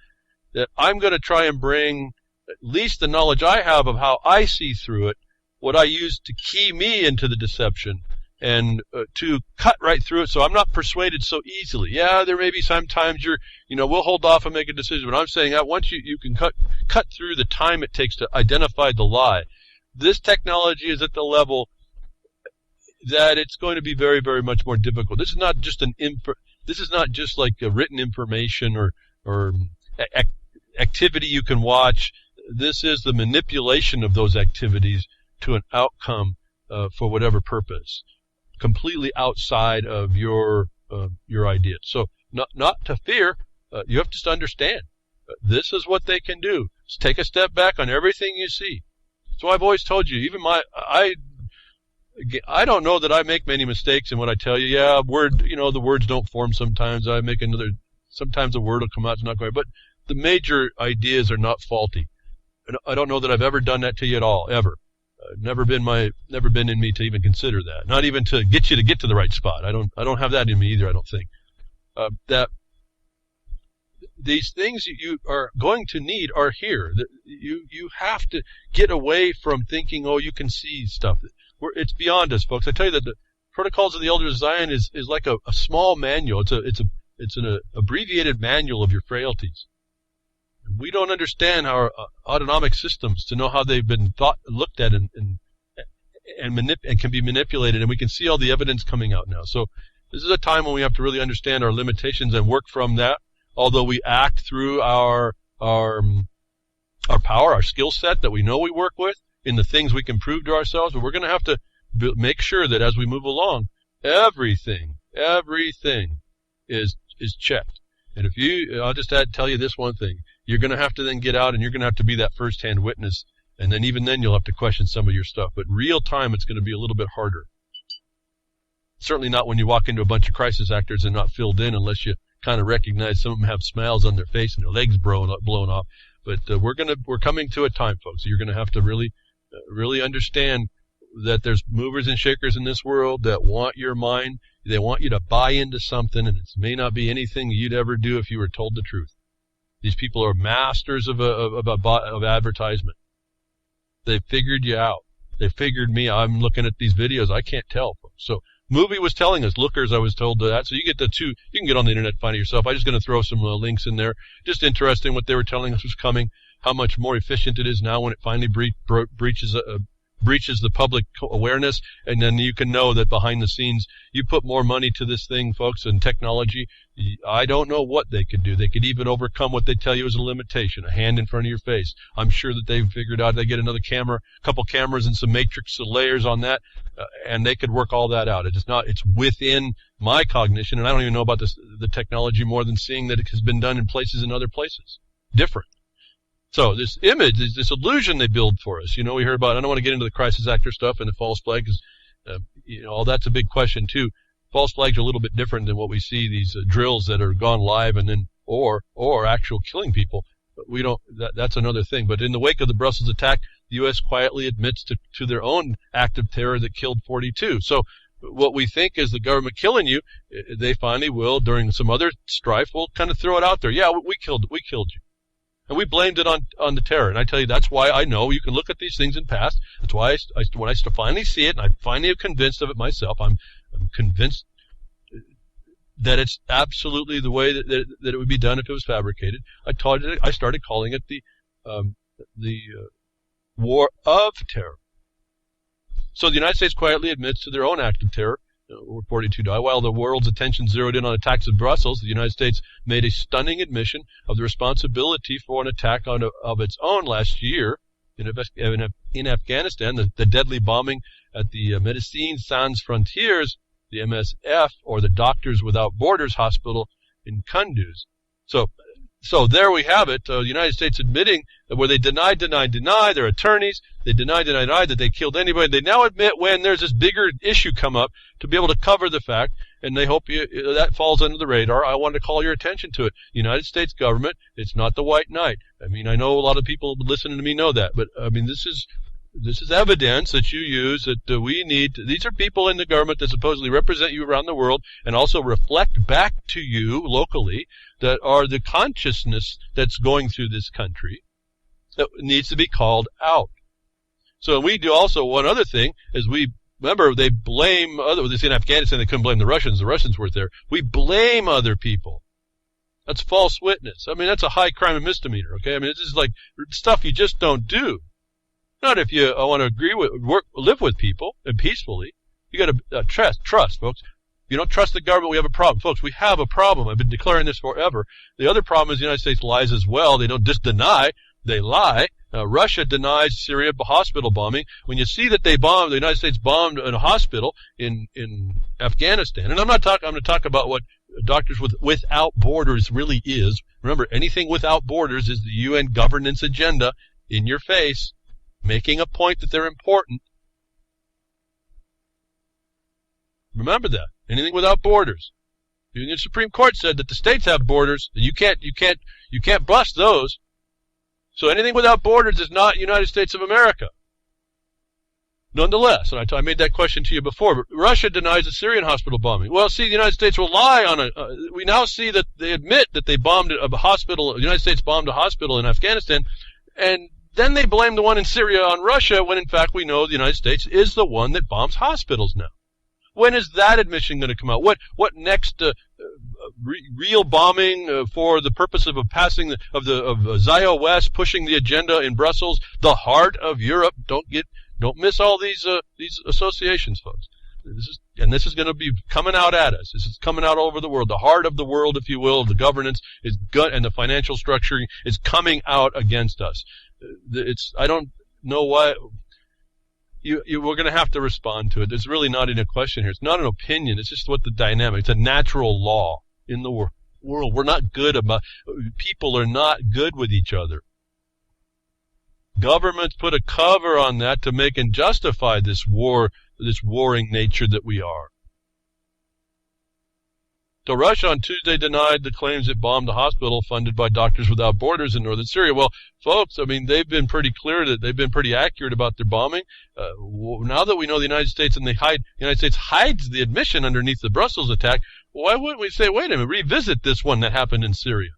that I'm going to try and bring at least the knowledge I have of how I see through it, what I use to key me into the deception, and to cut right through it so I'm not persuaded so easily. Yeah, there may be sometimes we'll hold off and make a decision, but I'm saying that once you can cut through the time it takes to identify the lie, this technology is at the level that it's going to be very, very much more difficult. This is not just this is not just like a written information or activity you can watch. This is the manipulation of those activities to an outcome for whatever purpose, completely outside of your ideas. So not to fear. You have to understand. This is what they can do. Just take a step back on everything you see. So I've always told you, even I don't know that I make many mistakes in what I tell you. Yeah, the words don't form sometimes. Sometimes a word will come out, it's not quite, but the major ideas are not faulty. I don't know that I've ever done that to you at all, ever. Never been in me to even consider that. Not even to get to the right spot. I don't have that in me either, I don't think. That these things you are going to need are here. You have to get away from thinking, oh, you can see stuff. It's beyond us, folks. I tell you that the Protocols of the Elders of Zion is like a small manual. It's an abbreviated manual of your frailties. We don't understand our autonomic systems to know how they've been looked at and can be manipulated, and we can see all the evidence coming out now. So this is a time when we have to really understand our limitations and work from that. Although we act through our power, our skill set that we know we work with in the things we can prove to ourselves, but we're going to have to make sure that as we move along, everything is checked. And I'll just tell you this one thing. You're going to have to then get out and you're going to have to be that first-hand witness. And then even then you'll have to question some of your stuff. But real time, it's going to be a little bit harder. Certainly not when you walk into a bunch of crisis actors and not filled in, unless you kind of recognize some of them have smiles on their face and their legs blown off. But we're coming to a time, folks. You're going to have to really understand that there's movers and shakers in this world that want your mind. They want you to buy into something, and it may not be anything you'd ever do if you were told the truth. These people are masters of advertisement. They figured you out. They figured me. I'm looking at these videos. I can't tell, folks. So Movie was telling us, lookers, I was told that. So you get you can get on the internet and find it yourself. I'm just going to throw some links in there. Just interesting what they were telling us was coming, how much more efficient it is now when it finally breaches the public awareness, and then you can know that behind the scenes, you put more money to this thing, folks, and technology. I don't know what they could do. They could even overcome what they tell you is a limitation, a hand in front of your face. I'm sure that they've figured out they get another camera, a couple cameras and some matrix layers on that, and they could work all that out. It's within my cognition, and I don't even know about the technology more than seeing that it has been done in other places. Different. So this image, this illusion they build for us, we hear about, I don't want to get into the crisis actor stuff and the false flag, because, all that's a big question too. False flags are a little bit different than what we see, these drills that are gone live and then, or actual killing people. But we don't, that's another thing. But in the wake of the Brussels attack, the U.S. quietly admits to their own act of terror that killed 42. So what we think is the government killing you, they finally will, during some other strife, will kind of throw it out there. Yeah, we killed you. And we blamed it on the terror. And I tell you, that's why I know you can look at these things in past. That's why when I finally see it, and I finally am convinced of it myself, I'm convinced that it's absolutely the way that it would be done if it was fabricated. I started calling it the war of terror. So the United States quietly admits to their own act of terror. 42 die. While the world's attention zeroed in on attacks in Brussels, the United States made a stunning admission of the responsibility for an attack of its own last year in Afghanistan, the deadly bombing at the Médecins Sans Frontières, the MSF, or the Doctors Without Borders Hospital in Kunduz. So there we have it. The United States admitting where they deny their attorneys. They deny that they killed anybody. They now admit when there's this bigger issue come up to be able to cover the fact, and they hope that falls under the radar. I want to call your attention to it. United States government, it's not the white knight. I mean, I know a lot of people listening to me know that, but I mean, this is evidence that you use that we need. These are people in the government that supposedly represent you around the world and also reflect back to you locally that are the consciousness that's going through this country that needs to be called out. So we do also one other thing is we remember they blame other. They say in Afghanistan they couldn't blame the Russians. The Russians weren't there. We blame other people. That's false witness. I mean, that's a high crime and misdemeanor. Okay, I mean, this is like stuff you just don't do. Not if you want to agree with, live with people and peacefully. You got to trust, folks. If you don't trust the government, we have a problem. Folks, we have a problem. I've been declaring this forever. The other problem is the United States lies as well. They don't just deny, they lie. Russia denies Syria hospital bombing. When you see that the United States bombed a hospital in Afghanistan, and I'm going to talk about what Doctors Without Borders really is. Remember, anything without borders is the UN governance agenda in your face, making a point that they're important. Remember that. Anything without borders. The Supreme Court said that the states have borders. You can't bust those. So anything without borders is not United States of America. Nonetheless, and I made that question to you before, but Russia denies the Syrian hospital bombing. Well, see, the United States will lie on it. We now see that they admit that they bombed a hospital. The United States bombed a hospital in Afghanistan, and then they blame the one in Syria on Russia when, in fact, we know the United States is the one that bombs hospitals now. When is that admission going to come out? What next real bombing for the purpose of passing of Zio West, pushing the agenda in Brussels, the heart of Europe? Don't miss all these associations, folks. This is going to be coming out at us. This is coming out all over the world. The heart of the world, if you will, the governance and the financial structure is coming out against us. I don't know why. We're going to have to respond to it. There's really not even a question here. It's not an opinion. It's just what the dynamic. It's a natural law in the world. We're not good about. People are not good with each other. Governments put a cover on that to make and justify this war, this warring nature that we are. So Russia on Tuesday denied the claims it bombed a hospital funded by Doctors Without Borders in northern Syria. Well, folks, I mean, they've been pretty clear that they've been pretty accurate about their bombing. Now that we know the United States the United States hides the admission underneath the Brussels attack, why wouldn't we say, wait a minute, revisit this one that happened in Syria?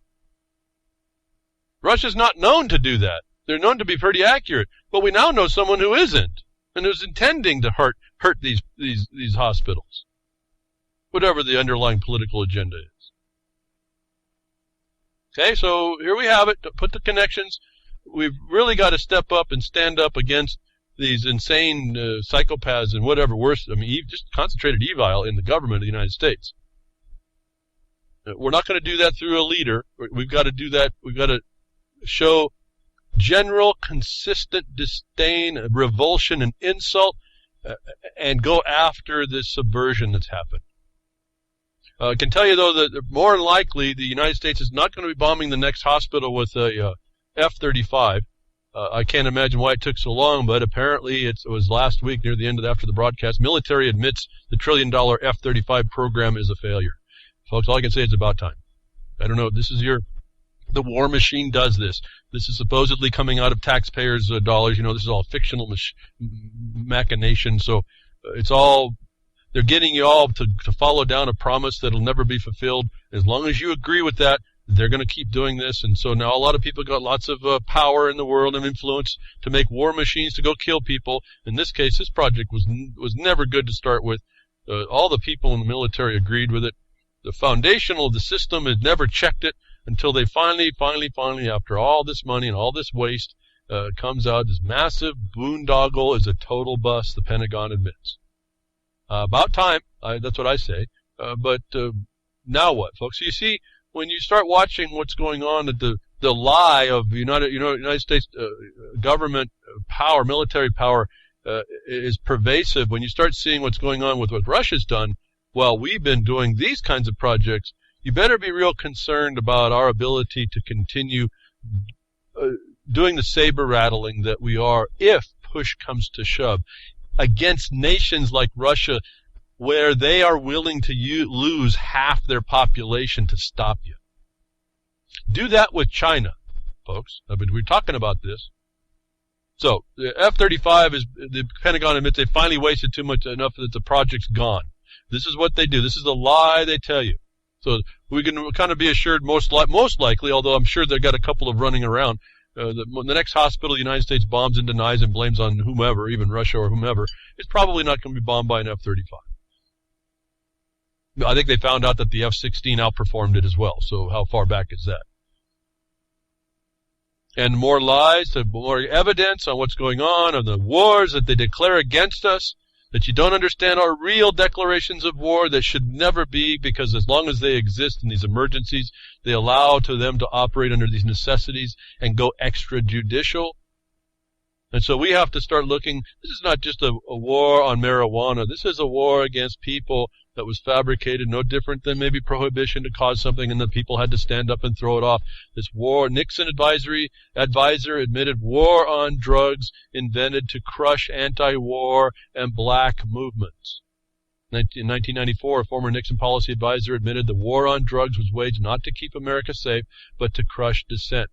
Russia's not known to do that. They're known to be pretty accurate, but we now know someone who isn't and who's intending to hurt these hospitals, whatever the underlying political agenda is. Okay, so here we have it. To put the connections. We've really got to step up and stand up against these insane psychopaths and whatever worse. I mean, just concentrated evil in the government of the United States. We're not going to do that through a leader. We've got to do that. We've got to show general, consistent disdain, revulsion, and insult, and go after this subversion that's happened. I can tell you, though, that more than likely the United States is not going to be bombing the next hospital with a F-35. I can't imagine why it took so long, but apparently it was last week near the end after the broadcast. Military admits the $1 trillion F-35 program is a failure. Folks, all I can say is about time. I don't know. The war machine does this. This is supposedly coming out of taxpayers' dollars. You know, this is all fictional machination. So it's all, they're getting you all to follow down a promise that'll never be fulfilled. As long as you agree with that, they're going to keep doing this. And so now a lot of people got lots of power in the world and influence to make war machines to go kill people. In this case, this project was never good to start with. All the people in the military agreed with it. The foundation of the system has never checked it until they finally, after all this money and all this waste, comes out this massive boondoggle is a total bust, the Pentagon admits. About time, that's what I say. But now what, folks? So you see, when you start watching what's going on, the lie of United States government power, military power, is pervasive. When you start seeing what's going on with what Russia's done, while we've been doing these kinds of projects, you better be real concerned about our ability to continue doing the saber rattling that we are, if push comes to shove, against nations like Russia, where they are willing to lose half their population to stop you. Do that with China, folks. I mean, we're talking about this. So the F-35 is, the Pentagon admits they finally wasted too much, enough that the project's gone. This is what they do. This is the lie they tell you. So we can kind of be assured most likely, although I'm sure they've got a couple of running around, the next hospital the United States bombs and denies and blames on whomever, even Russia or whomever, is probably not going to be bombed by an F-35. I think they found out that the F-16 outperformed it as well. So how far back is that? And more lies, more evidence on what's going on the wars that they declare against us, that you don't understand our real declarations of war that should never be, because as long as they exist in these emergencies, they allow to them to operate under these necessities and go extrajudicial. And so we have to start looking, this is not just a war on marijuana, this is a war against people that was fabricated, no different than maybe prohibition to cause something and the people had to stand up and throw it off. This war, Nixon advisor admitted war on drugs invented to crush anti-war and black movements. In 1994, a former Nixon policy advisor admitted the war on drugs was waged not to keep America safe, but to crush dissent.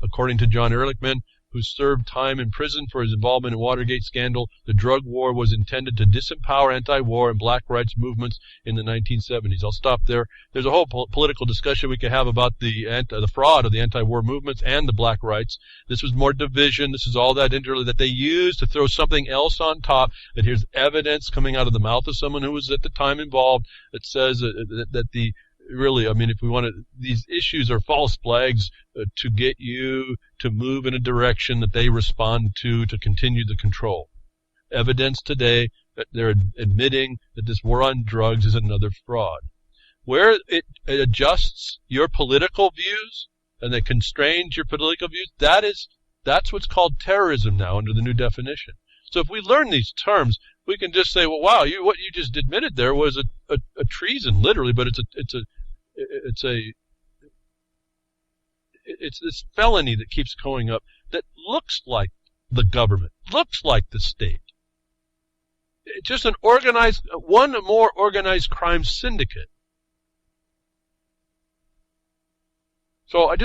According to John Ehrlichman, who served time in prison for his involvement in Watergate scandal, the drug war was intended to disempower anti-war and black rights movements in the 1970s. I'll stop there. There's a whole political discussion we could have about the fraud of the anti-war movements and the black rights. This was more division. This is all that that they used to throw something else on top. That here's evidence coming out of the mouth of someone who was at the time involved that says that the really, I mean, if we want to, these issues are false flags to get you to move in a direction that they respond to continue the control. Evidence today that they're admitting that this war on drugs is another fraud. Where it adjusts your political views and that constrains your political views, that's what's called terrorism now under the new definition. So if we learn these terms, we can just say, well, wow, what you just admitted there was a treason, literally, but it's this felony that keeps going up that looks like the government, looks like the state. It's just one more organized crime syndicate. So I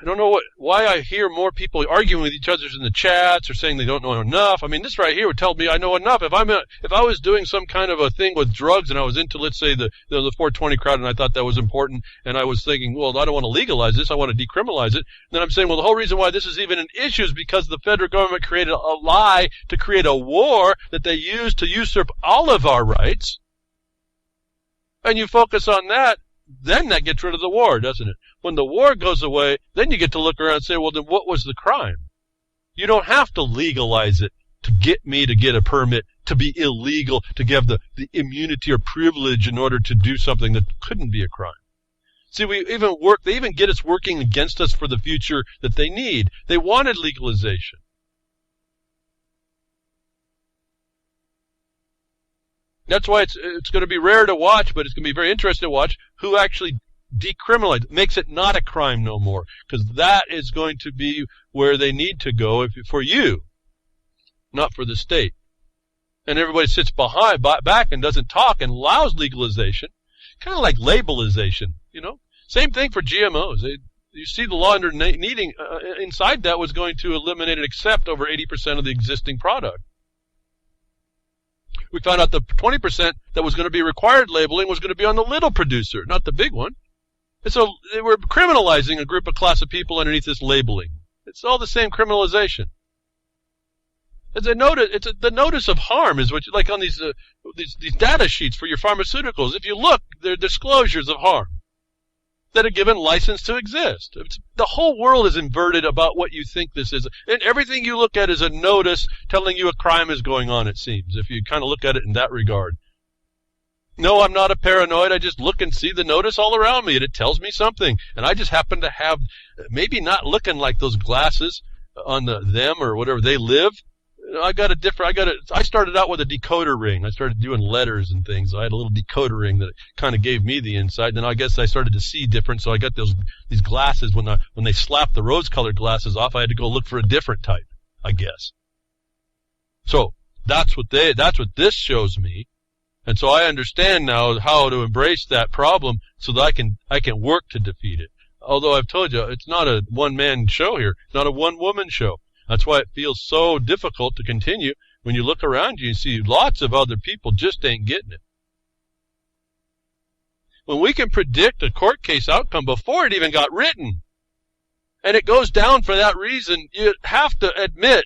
don't know why I hear more people arguing with each other in the chats or saying they don't know enough. I mean, this right here would tell me I know enough. If I was doing some kind of a thing with drugs and I was into, let's say, the 420 crowd, and I thought that was important, and I was thinking, well, I don't want to legalize this, I want to decriminalize it. Then I'm saying, well, the whole reason why this is even an issue is because the federal government created a lie to create a war that they used to usurp all of our rights. And you focus on that, then that gets rid of the war, doesn't it? When the war goes away, then you get to look around and say, well, then what was the crime? You don't have to legalize it to get me to get a permit, to be illegal, to give the immunity or privilege in order to do something that couldn't be a crime. See, they even get us working against us for the future that they need. They wanted legalization. That's why it's going to be rare to watch, but it's going to be very interesting to watch who actually decriminalizes, makes it not a crime no more, because that is going to be where they need to go for you, not for the state. And everybody sits back and doesn't talk and allows legalization, kind of like labelization, you know. Same thing for GMOs. You see the law under needing inside that was going to eliminate and accept over 80% of the existing product. We found out the 20% that was going to be required labeling was going to be on the little producer, not the big one. And so they were criminalizing a class of people underneath this labeling. It's all the same criminalization. The notice of harm is what you like on these data sheets for your pharmaceuticals. If you look, they're disclosures of harm that are given license to exist. The whole world is inverted about what you think this is. And everything you look at is a notice telling you a crime is going on, it seems, if you kind of look at it in that regard. No, I'm not a paranoid. I just look and see the notice all around me, and it tells me something. And I just happen to have, maybe not looking like those glasses on them or whatever they live, I started out with a decoder ring. I started doing letters and things. I had a little decoder ring that kind of gave me the insight. Then I guess I started to see different, so I got these glasses. When they slapped the rose-colored glasses off, I had to go look for a different type, I guess. So that's what this shows me. And so I understand now how to embrace that problem so that I can work to defeat it. Although I've told you, it's not a one-man show here. It's not a one-woman show. That's why it feels so difficult to continue. When you look around you, you see lots of other people just ain't getting it. When we can predict a court case outcome before it even got written, and it goes down for that reason, you have to admit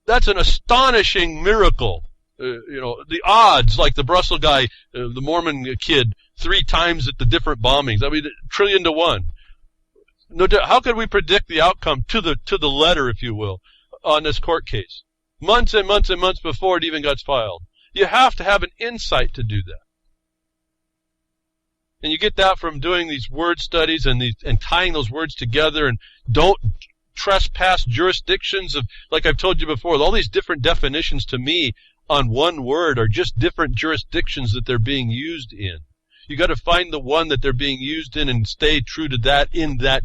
that's an astonishing miracle. The odds, like the Brussels guy, the Mormon kid, 3 times at the different bombings. I mean, 1,000,000,000 to 1. No, how could we predict the outcome to the letter, if you will, on this court case? Months and months and months before it even got filed. You have to have an insight to do that. And you get that from doing these word studies and tying those words together, and don't trespass jurisdictions of, like I've told you before, all these different definitions to me on one word are just different jurisdictions that they're being used in. You got to find the one that they're being used in and stay true to that in that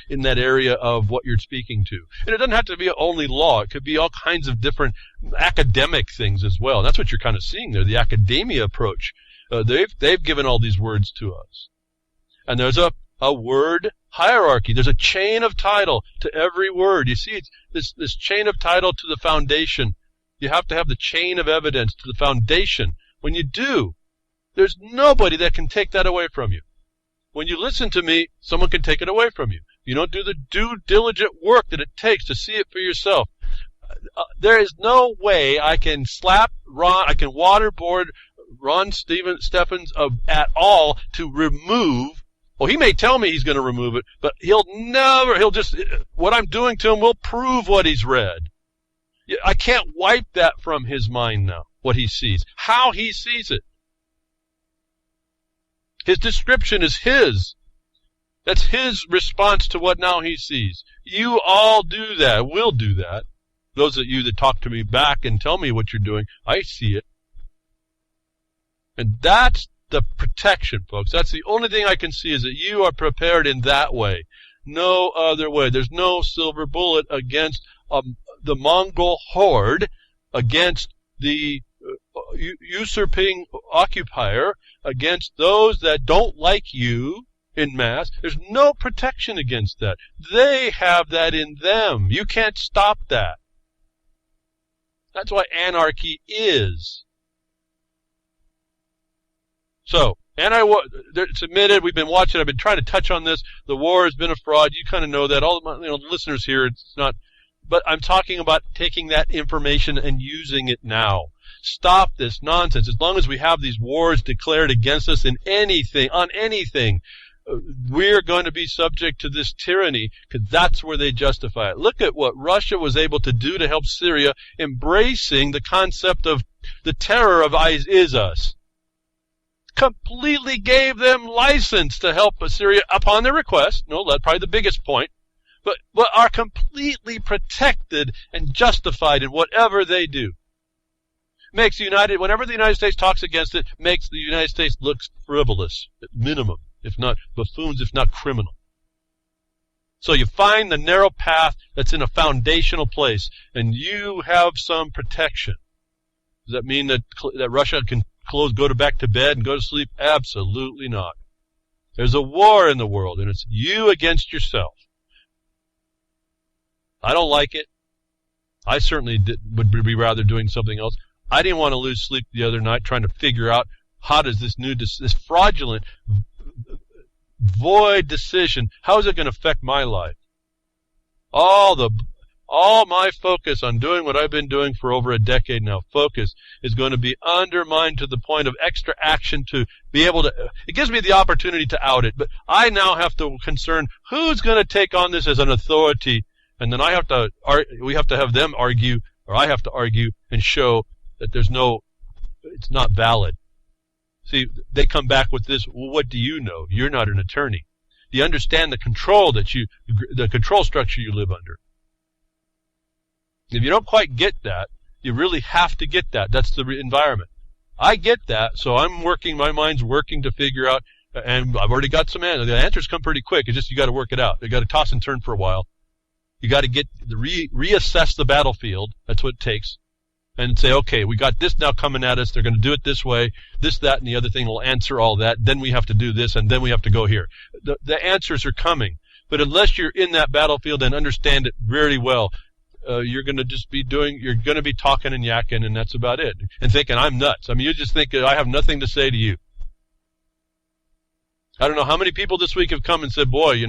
in that area of what you're speaking to. And it doesn't have to be only law. It could be all kinds of different academic things as well. And that's what you're kind of seeing there, the academia approach. They've given all these words to us. And there's a word hierarchy. There's a chain of title to every word. You see, it's this chain of title to the foundation. You have to have the chain of evidence to the foundation. When you do, there's nobody that can take that away from you. When you listen to me, someone can take it away from you. You don't do the due diligent work that it takes to see it for yourself. There is no way I can waterboard Ron Steffens at all to remove. Well, he may tell me he's going to remove it, but what I'm doing to him will prove what he's read. I can't wipe that from his mind now, what he sees, how he sees it. His description is his. That's his response to what now he sees. You all do that, will do that. Those of you that talk to me back and tell me what you're doing, I see it. And that's the protection, folks. That's the only thing I can see, is that you are prepared in that way. No other way. There's no silver bullet against the Mongol horde, against the usurping occupier, against those that don't like you in mass. There's no protection against that. They have that in them. You can't stop that. That's why anarchy is. So, it's admitted, we've been watching, I've been trying to touch on this. The war has been a fraud. You kind of know that. All of my listeners here, it's not. But I'm talking about taking that information and using it now. Stop this nonsense. As long as we have these wars declared against us on anything, we're going to be subject to this tyranny, because that's where they justify it. Look at what Russia was able to do to help Syria, embracing the concept of the terror of is us. Completely gave them license to help Syria upon their request. No, that's probably the biggest point. But are completely protected and justified in whatever they do. Whenever the United States talks against it, makes the United States look frivolous, at minimum, if not buffoons, if not criminal. So you find the narrow path that's in a foundational place, and you have some protection. Does that mean that Russia can go back to bed and go to sleep? Absolutely not. There's a war in the world, and it's you against yourself. I don't like it. I certainly would be rather doing something else. I didn't want to lose sleep the other night trying to figure out how does this fraudulent, void decision, how is it going to affect my life? All my focus on doing what I've been doing for over a decade now, focus is going to be undermined to the point of extra action to be able to, it gives me the opportunity to out it, but I now have to concern who's going to take on this as an authority, and then we have to have them argue, or I have to argue and show that it's not valid. See, they come back with this, well, what do you know? You're not an attorney. Do you understand the control structure you live under? If you don't quite get that, you really have to get that. That's the environment. I get that, so my mind's working to figure out, and I've already got some answers. The answers come pretty quick. It's just you got to work it out. You got to toss and turn for a while. You got to reassess the battlefield. That's what it takes. And say, okay, we got this now coming at us. They're going to do it this way. This, that, and the other thing will answer all that. Then we have to do this, and then we have to go here. The answers are coming. But unless you're in that battlefield and understand it very well, you're going to you're going to be talking and yakking, and that's about it. And thinking, I'm nuts. I mean, you just think I have nothing to say to you. I don't know how many people this week have come and said, boy,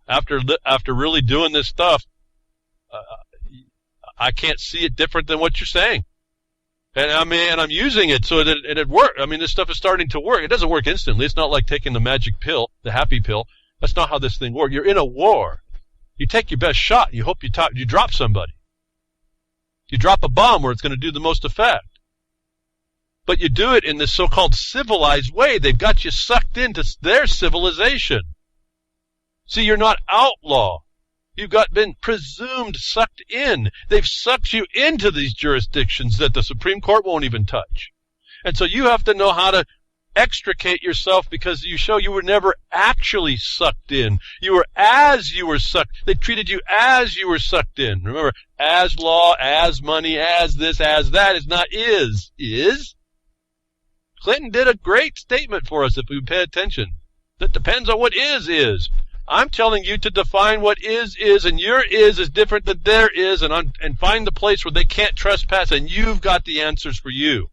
after really doing this stuff, I can't see it different than what you're saying. And I'm using it so that it works. I mean, this stuff is starting to work. It doesn't work instantly. It's not like taking the magic pill, the happy pill. That's not how this thing works. You're in a war. You take your best shot. You hope you drop somebody. You drop a bomb where it's going to do the most effect. But you do it in this so-called civilized way. They've got you sucked into their civilization. See, you're not outlaw. You've been presumed sucked in. They've sucked you into these jurisdictions that the Supreme Court won't even touch. And so you have to know how to extricate yourself, because you were never actually sucked in. You were sucked. They treated you as you were sucked in. Remember, as law, as money, as this, as that is not is. Is? Clinton did a great statement for us if we pay attention. That depends on what is. I'm telling you to define what is, and your is different than their is, and find the place where they can't trespass, and you've got the answers for you.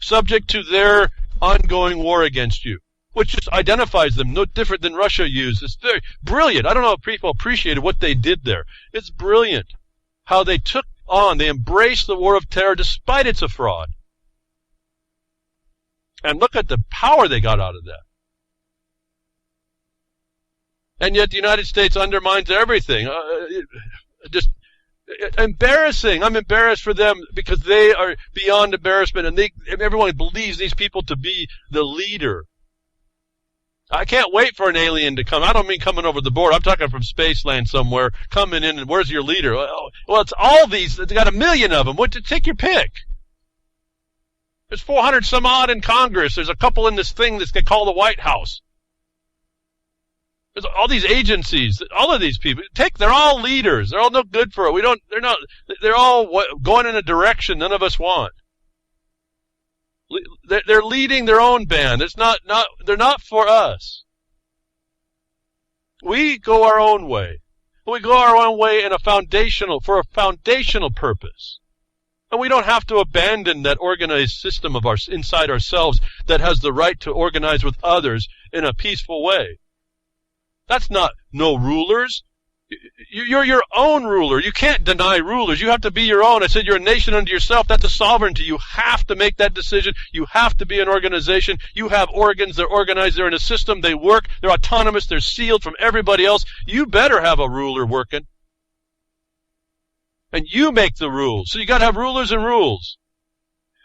Subject to their ongoing war against you, which just identifies them, no different than Russia used. It's very brilliant. I don't know if people appreciated what they did there. It's brilliant how they embraced the war of terror despite it's a fraud. And look at the power they got out of that. And yet the United States undermines everything. Just embarrassing. I'm embarrassed for them because they are beyond embarrassment, and everyone believes these people to be the leader. I can't wait for an alien to come. I don't mean coming over the border. I'm talking from Spaceland somewhere, coming in, and where's your leader? Well, it's all these. They got 1 million of them. Take your pick. There's 400 some odd in Congress. There's a couple in this thing that they call the White House. There's all these agencies, all of these people. They're all leaders. They're all no good for it. They're all going in a direction none of us want. They're leading their own band. They're not for us. We go our own way. We go our own way for a foundational purpose. And we don't have to abandon that organized system of inside ourselves that has the right to organize with others in a peaceful way. That's not no rulers. You're your own ruler. You can't deny rulers. You have to be your own. I said you're a nation unto yourself. That's a sovereignty. You have to make that decision. You have to be an organization. You have organs. They're organized. They're in a system. They work. They're autonomous. They're sealed from everybody else. You better have a ruler working. And you make the rules. So you got to have rulers and rules.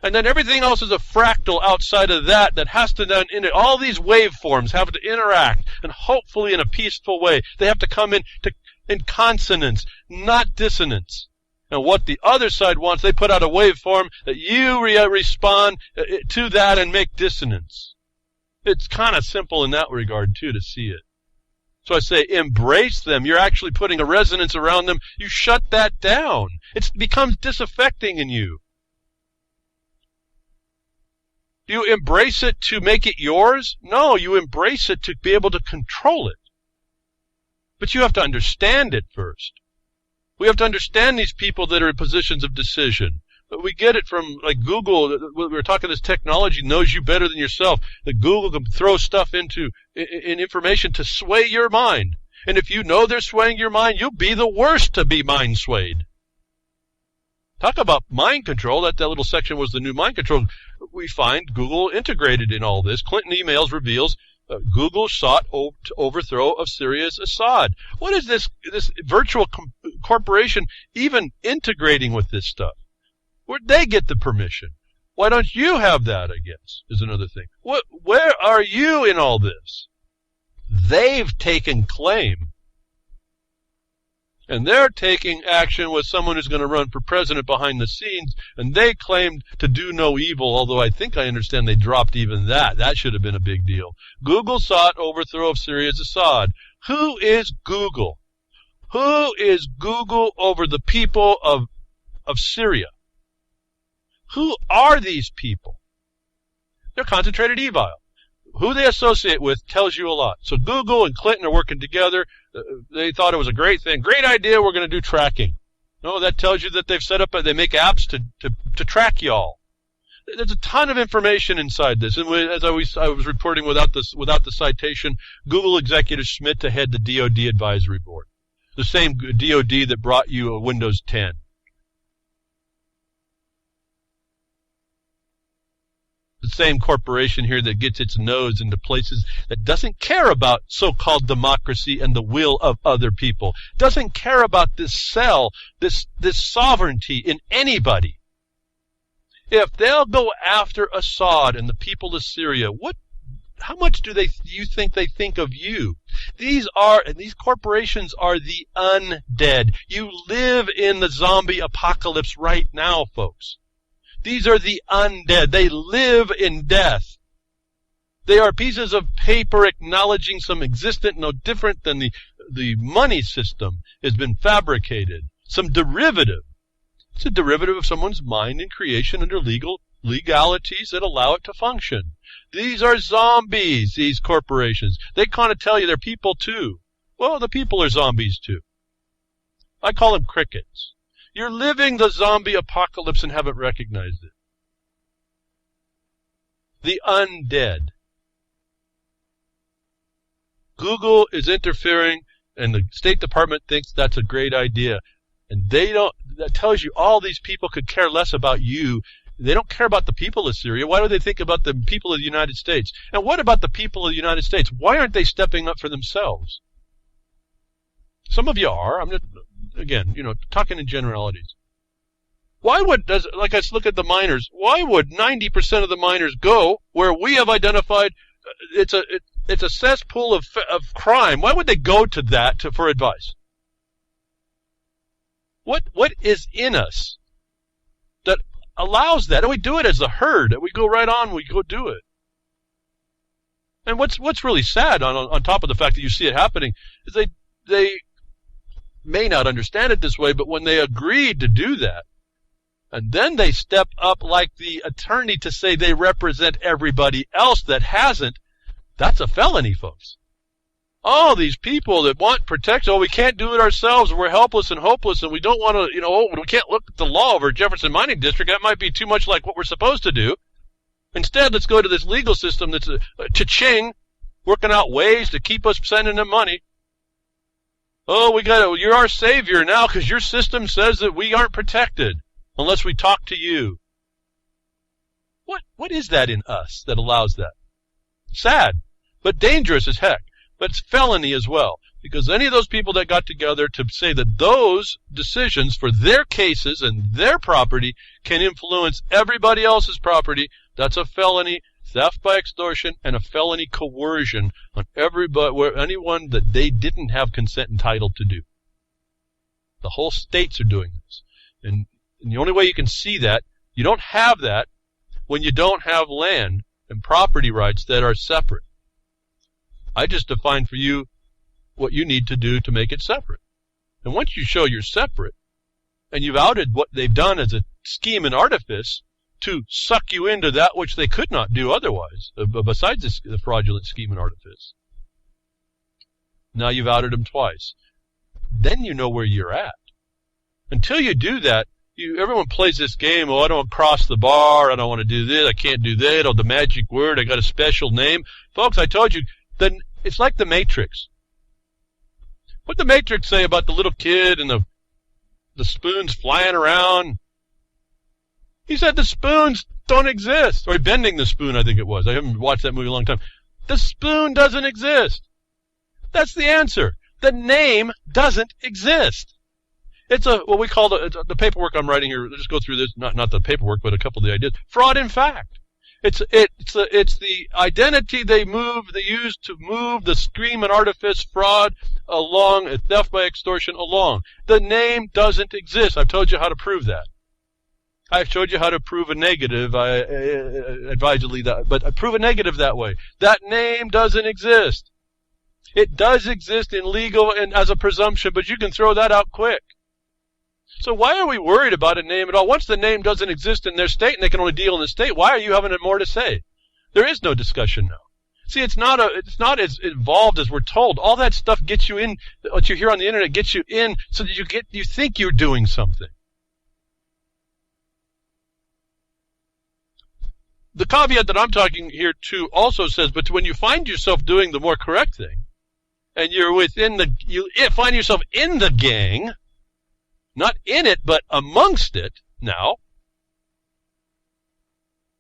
And then everything else is a fractal outside of that has to then, all these waveforms have to interact, and hopefully in a peaceful way. They have to come in consonance, not dissonance. And what the other side wants, they put out a waveform that you respond to that and make dissonance. It's kind of simple in that regard, too, to see it. So I say embrace them. You're actually putting a resonance around them. You shut that down. It becomes disaffecting in you. Do you embrace it to make it yours? No, you embrace it to be able to control it. But you have to understand it first. We have to understand these people that are in positions of decision. We get it from, like Google. We were talking, this technology knows you better than yourself. That Google can throw stuff in information to sway your mind. And if you know they're swaying your mind, you'll be the worst to be mind swayed. Talk about mind control. That little section was the new mind control. We find Google integrated in all this. Clinton emails reveals Google sought to overthrow of Syria's Assad. What is this virtual corporation even integrating with this stuff? Where'd they get the permission? Why don't you have that, I guess, is another thing. Where are you in all this? They've taken claim. And they're taking action with someone who's going to run for president behind the scenes, and they claimed to do no evil, although I think I understand they dropped even that. That should have been a big deal. Google sought overthrow of Syria's Assad. Who is Google? Who is Google over the people of Syria? Who are these people? They're concentrated evil. Who they associate with tells you a lot. So Google and Clinton are working together. They thought it was a great thing. Great idea, we're going to do tracking. No, that tells you that they've set up, they make apps to track y'all. There's a ton of information inside this. And as I was reporting without the citation, Google executive Schmidt to head the DoD advisory board. The same DoD that brought you a Windows 10. The same corporation here that gets its nose into places that doesn't care about so-called democracy and the will of other people. Doesn't care about this this sovereignty in anybody. If they'll go after Assad and the people of Syria, how much do you think they think of you? These corporations are the undead. You live in the zombie apocalypse right now, folks. These are the undead. They live in death. They are pieces of paper acknowledging some existence no different than the money system has been fabricated. Some derivative. It's a derivative of someone's mind and creation under legalities that allow it to function. These are zombies, these corporations. They kind of tell you they're people too. Well, the people are zombies too. I call them crickets. You're living the zombie apocalypse and haven't recognized it. The undead. Google is interfering, and the State Department thinks that's a great idea. And that tells you all these people could care less about you. They don't care about the people of Syria. Why do they think about the people of the United States? And what about the people of the United States? Why aren't they stepping up for themselves? Some of you are. I'm just, again, talking in generalities. Let's look at the miners. Why would 90% of the miners go where we have identified it's a cesspool of crime? Why would they go to that for advice? What is in us that allows that? And we do it as a herd. We go right on. We go do it. And what's really sad on top of the fact that you see it happening is they may not understand it this way, but when they agreed to do that, and then they step up like the attorney to say they represent everybody else that hasn't, that's a felony, folks. Oh, these people that want protection, we can't do it ourselves, we're helpless and hopeless, and we don't want to, we can't look at the law over Jefferson Mining District, that might be too much like what we're supposed to do. Instead, let's go to this legal system that's cha-ching, working out ways to keep us sending them money. Oh, you're our savior now because your system says that we aren't protected unless we talk to you. What is that in us that allows that? Sad, but dangerous as heck. But it's felony as well, because any of those people that got together to say that those decisions for their cases and their property can influence everybody else's property, that's a felony, theft by extortion, and a felony coercion on anyone that they didn't have consent entitled to do. The whole states are doing this. And the only way you can see that, you don't have that when you don't have land and property rights that are separate. I just defined for you what you need to do to make it separate. And once you show you're separate, and you've outed what they've done as a scheme and artifice to suck you into that which they could not do otherwise, besides the fraudulent scheme and artifice. Now you've outed them twice. Then you know where you're at. Until you do that, everyone plays this game, I don't want to cross the bar, I don't want to do this, I can't do that, the magic word, I got a special name. Folks, I told you, then it's like the Matrix. What did the Matrix say about the little kid and the spoons flying around? He said the spoons don't exist. Or Bending the Spoon, I think it was. I haven't watched that movie in a long time. The spoon doesn't exist. That's the answer. The name doesn't exist. It's what we call the paperwork I'm writing here. Let's just go through this. Not the paperwork, but a couple of the ideas. Fraud in fact. It's the identity they use to move the scheme and artifice, fraud along, theft by extortion along. The name doesn't exist. I've told you how to prove that. I've showed you how to prove a negative, advisedly, but prove a negative that way. That name doesn't exist. It does exist in legal and as a presumption, but you can throw that out quick. So why are we worried about a name at all? Once the name doesn't exist in their state and they can only deal in the state, why are you having more to say? There is no discussion now. See, it's not as involved as we're told. All that stuff gets you in, what you hear on the internet gets you in so that you think you're doing something. The caveat that I'm talking here to also says, but when you find yourself doing the more correct thing, and you find yourself in the gang, not in it, but amongst it now,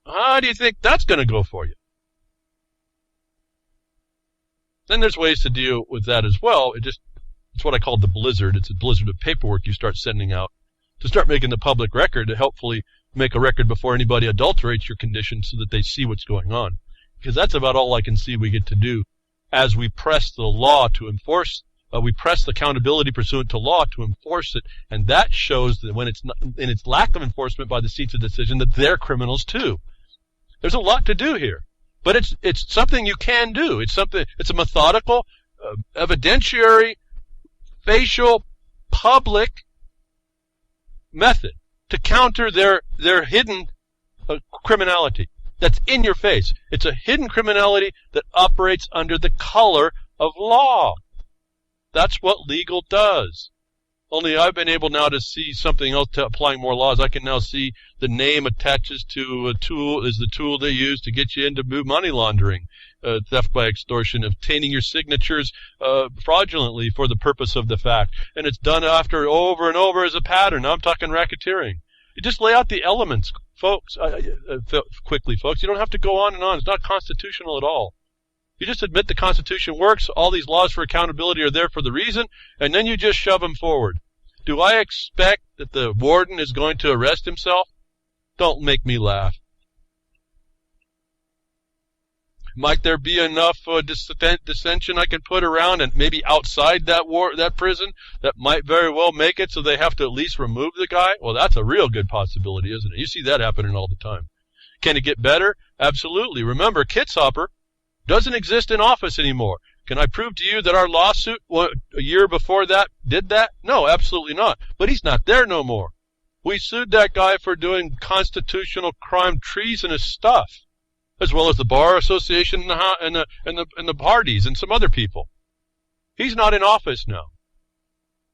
how do you think that's going to go for you? Then there's ways to deal with that as well. It's what I call the blizzard. It's a blizzard of paperwork you start sending out to start making the public record, to helpfully make a record before anybody adulterates your condition so that they see what's going on. Because that's about all I can see we get to do as we press the law to enforce. We press the accountability pursuant to law to enforce it, and that shows that when it's not, in its lack of enforcement by the seats of decision, that they're criminals too. There's a lot to do here, but it's something you can do. It's a methodical, evidentiary, facial, public method to counter their hidden criminality that's in your face. It's a hidden criminality that operates under the color of law. That's what legal does. Only I've been able now to see something else to applying more laws. I can now see the name attaches to a tool is the tool they use to get you into money laundering, theft by extortion, obtaining your signatures fraudulently for the purpose of the fact. And it's done after over and over as a pattern. Now I'm talking racketeering. You just lay out the elements, folks, quickly, folks. You don't have to go on and on. It's not constitutional at all. You just admit the Constitution works, all these laws for accountability are there for the reason, and then you just shove them forward. Do I expect that the warden is going to arrest himself? Don't make me laugh. Might there be enough dissension I can put around and maybe outside that prison that might very well make it so they have to at least remove the guy? Well, that's a real good possibility, isn't it? You see that happening all the time. Can it get better? Absolutely. Remember, Kitzhopper doesn't exist in office anymore. Can I prove to you that our lawsuit a year before that did that? No, absolutely not. But he's not there no more. We sued that guy for doing constitutional crime, treasonous stuff, as well as the Bar Association and the parties and some other people. He's not in office now.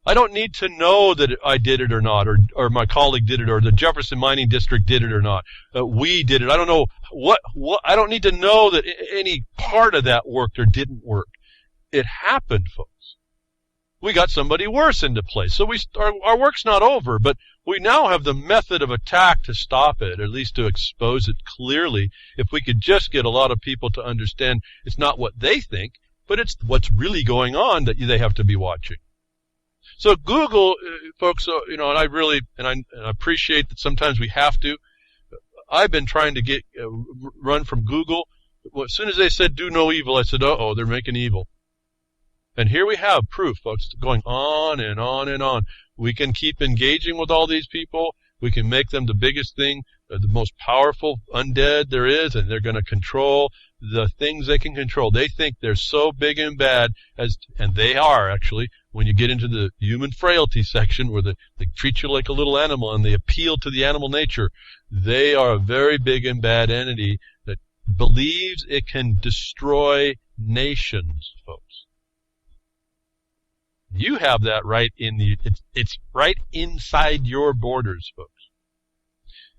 I don't need to know that I did it or not, or my colleague did it, or the Jefferson Mining District did it or not. We did it. I don't know what. I don't need to know that any part of that worked or didn't work. It happened, folks. We got somebody worse into place. So our work's not over, but we now have the method of attack to stop it, or at least to expose it clearly. If we could just get a lot of people to understand it's not what they think, but it's what's really going on that they have to be watching. So Google, folks, and I really, and I appreciate that sometimes we have to. I've been trying to get run from Google. Well, as soon as they said do no evil, I said, uh-oh, they're making evil. And here we have proof, folks, going on and on and on. We can keep engaging with all these people. We can make them the biggest thing, the most powerful undead there is, and they're going to control the things they can control. They think they're so big and bad, and they are, actually, when you get into the human frailty section where they treat you like a little animal and they appeal to the animal nature. They are a very big and bad entity that believes it can destroy nations, folks. You have that right it's right inside your borders, folks.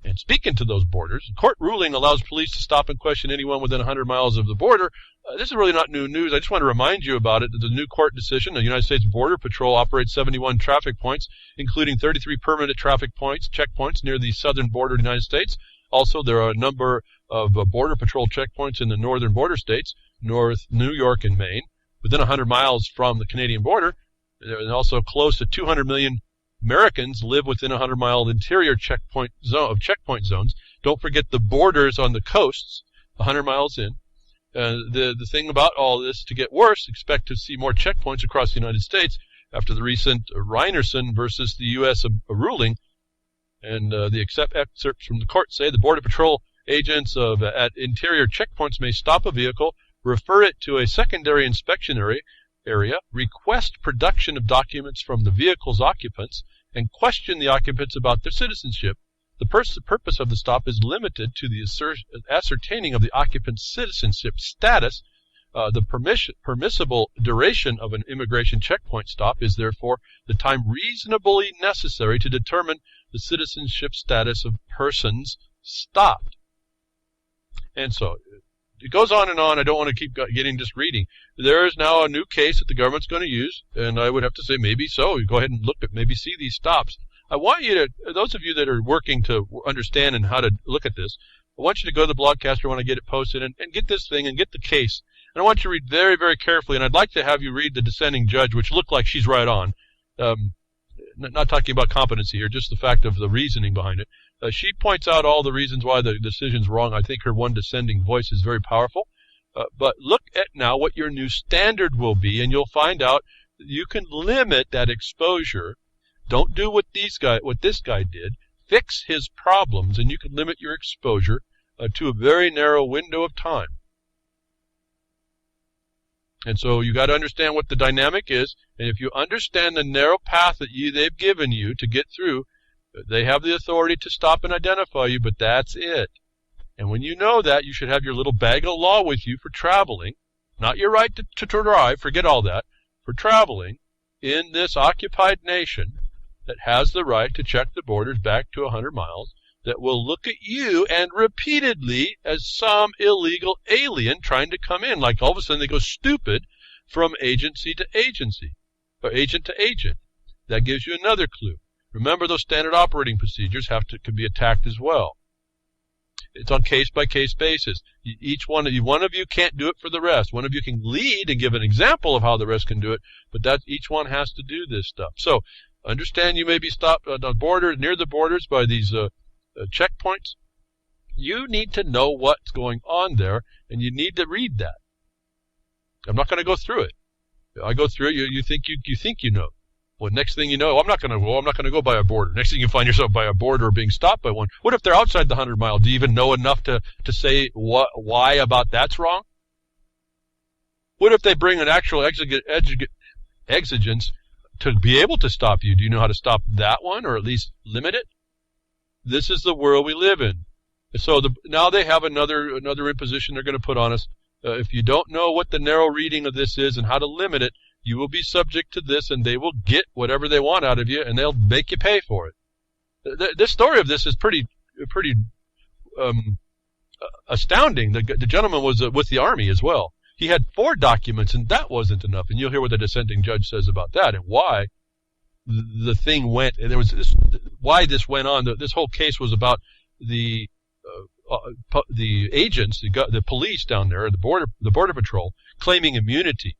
And speaking to those borders, the court ruling allows police to stop and question anyone within 100 miles of the border. This is really not new news. I just want to remind you about it. The new court decision, the United States Border Patrol operates 71 traffic points, including 33 permanent traffic points, checkpoints near the southern border of the United States. Also, there are a number of Border Patrol checkpoints in the northern border states, North New York and Maine, within 100 miles from the Canadian border. And also close to 200 million Americans live within a 100-mile interior checkpoint zones. Don't forget the borders on the coasts, 100 miles in. The thing about all this, to get worse, expect to see more checkpoints across the United States after the recent Reinerson versus the U.S. ruling. And the excerpts from the court say the Border Patrol agents at interior checkpoints may stop a vehicle, refer it to a secondary inspection area, request production of documents from the vehicle's occupants, and question the occupants about their citizenship. The purpose of the stop is limited to the ascertaining of the occupant's citizenship status. The permissible duration of an immigration checkpoint stop is therefore the time reasonably necessary to determine the citizenship status of persons stopped. And so it goes on and on. I don't want to keep getting just reading. There is now a new case that the government's going to use, and I would have to say maybe so. You go ahead and look at, maybe see these stops. I want you to, those of you that are working to understand and how to look at this, I want you to go to the Blogcaster when I get it posted and get this thing and get the case. And I want you to read very, very carefully, and I'd like to have you read the dissenting judge, which looked like she's right on. Not talking about competency here, just the fact of the reasoning behind it. She points out all the reasons why the decision's wrong. I think her one dissenting voice is very powerful. But look at now what your new standard will be, and you'll find out that you can limit that exposure. Don't do what this guy did. Fix his problems, and you can limit your exposure to a very narrow window of time. And so you got to understand what the dynamic is, and if you understand the narrow path that they've given you to get through, they have the authority to stop and identify you, but that's it. And when you know that, you should have your little bag of law with you for traveling, not your right to drive, forget all that, for traveling in this occupied nation that has the right to check the borders back to 100 miles, that will look at you and repeatedly as some illegal alien trying to come in. Like all of a sudden they go stupid from agency to agency, or agent to agent. That gives you another clue. Remember, those standard operating procedures can be attacked as well. It's on case-by-case basis. Each one of you can't do it for the rest. One of you can lead and give an example of how the rest can do it, but each one has to do this stuff. So understand you may be stopped on the border, near the borders by these checkpoints. You need to know what's going on there, and you need to read that. I'm not going to go through it. I go through it. You think you know. Well, next thing you know, I'm not going to go by a border. Next thing you find yourself by a border or being stopped by one. What if they're outside the 100 mile? Do you even know enough to say why about that's wrong? What if they bring an actual exigence to be able to stop you? Do you know how to stop that one, or at least limit it? This is the world we live in. So now they have another imposition they're going to put on us. If you don't know what the narrow reading of this is and how to limit it, you will be subject to this, and they will get whatever they want out of you, and they'll make you pay for it. The story of this is pretty astounding. The gentleman was with the Army as well. He had 4 documents, and that wasn't enough. And you'll hear what the dissenting judge says about that and why the thing went. And there was why this went on. This whole case was about the agents, the police down there, the border patrol, claiming immunity.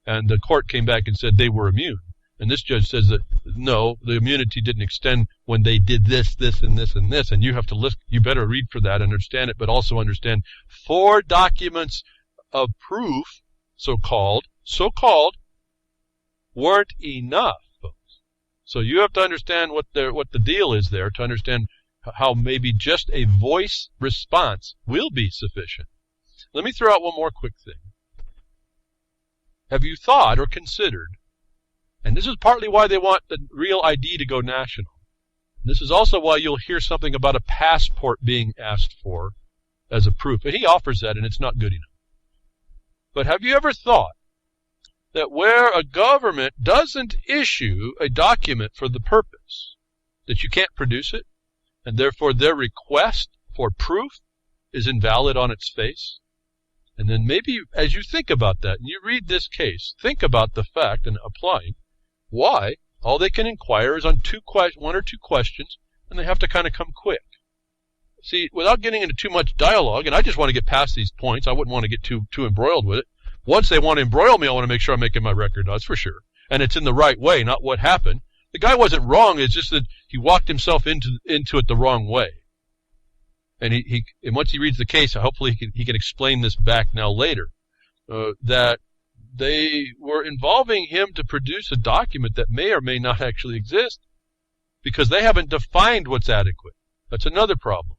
And the court came back and said they were immune. And this judge says that, no, the immunity didn't extend when they did this, and this, and this. And you have to listen. You better read for that and understand it, but also understand 4 documents of proof, so-called, weren't enough, folks. So you have to understand what the deal is there to understand how maybe just a voice response will be sufficient. Let me throw out one more quick thing. Have you thought or considered, and this is partly why they want the real ID to go national. This is also why you'll hear something about a passport being asked for as a proof. And he offers that, and it's not good enough. But have you ever thought that where a government doesn't issue a document for the purpose, that you can't produce it, and therefore their request for proof is invalid on its face? And then maybe as you think about that and you read this case, think about the fact and applying why all they can inquire is on 1 or 2 questions, and they have to kind of come quick. See, without getting into too much dialogue, and I just want to get past these points, I wouldn't want to get too embroiled with it. Once they want to embroil me, I want to make sure I'm making my record, that's for sure. And it's in the right way, not what happened. The guy wasn't wrong. It's just that he walked himself into it the wrong way. And and once he reads the case, hopefully he can explain this back now later, that they were involving him to produce a document that may or may not actually exist because they haven't defined what's adequate. That's another problem.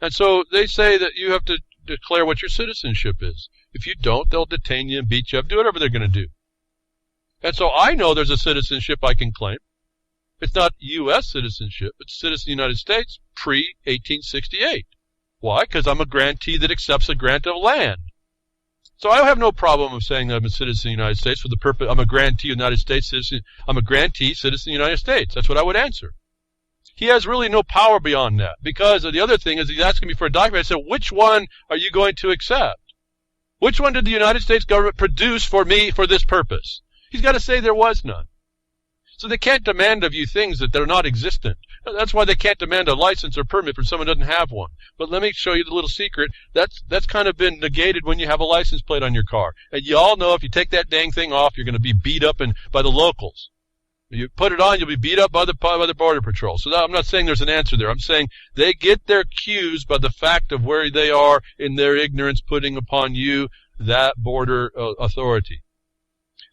And so they say that you have to declare what your citizenship is. If you don't, they'll detain you and beat you up, do whatever they're going to do. And so I know there's a citizenship I can claim. It's not U.S. citizenship. It's citizen of the United States pre-1868. Why? Because I'm a grantee that accepts a grant of land. So I have no problem of saying that I'm a citizen of the United States for the purpose. I'm a grantee of the United States citizen. I'm a grantee citizen of the United States. That's what I would answer. He has really no power beyond that, because the other thing is he's asking me for a document. I said, which one are you going to accept? Which one did the United States government produce for me for this purpose? He's got to say there was none. So they can't demand of you things that they're not existent. That's why they can't demand a license or permit from someone who doesn't have one. But let me show you the little secret. That's kind of been negated when you have a license plate on your car. And you all know if you take that dang thing off, you're going to be beat up by the locals. You put it on, you'll be beat up by the Border Patrol. So I'm not saying there's an answer there. I'm saying they get their cues by the fact of where they are in their ignorance, putting upon you that border authority.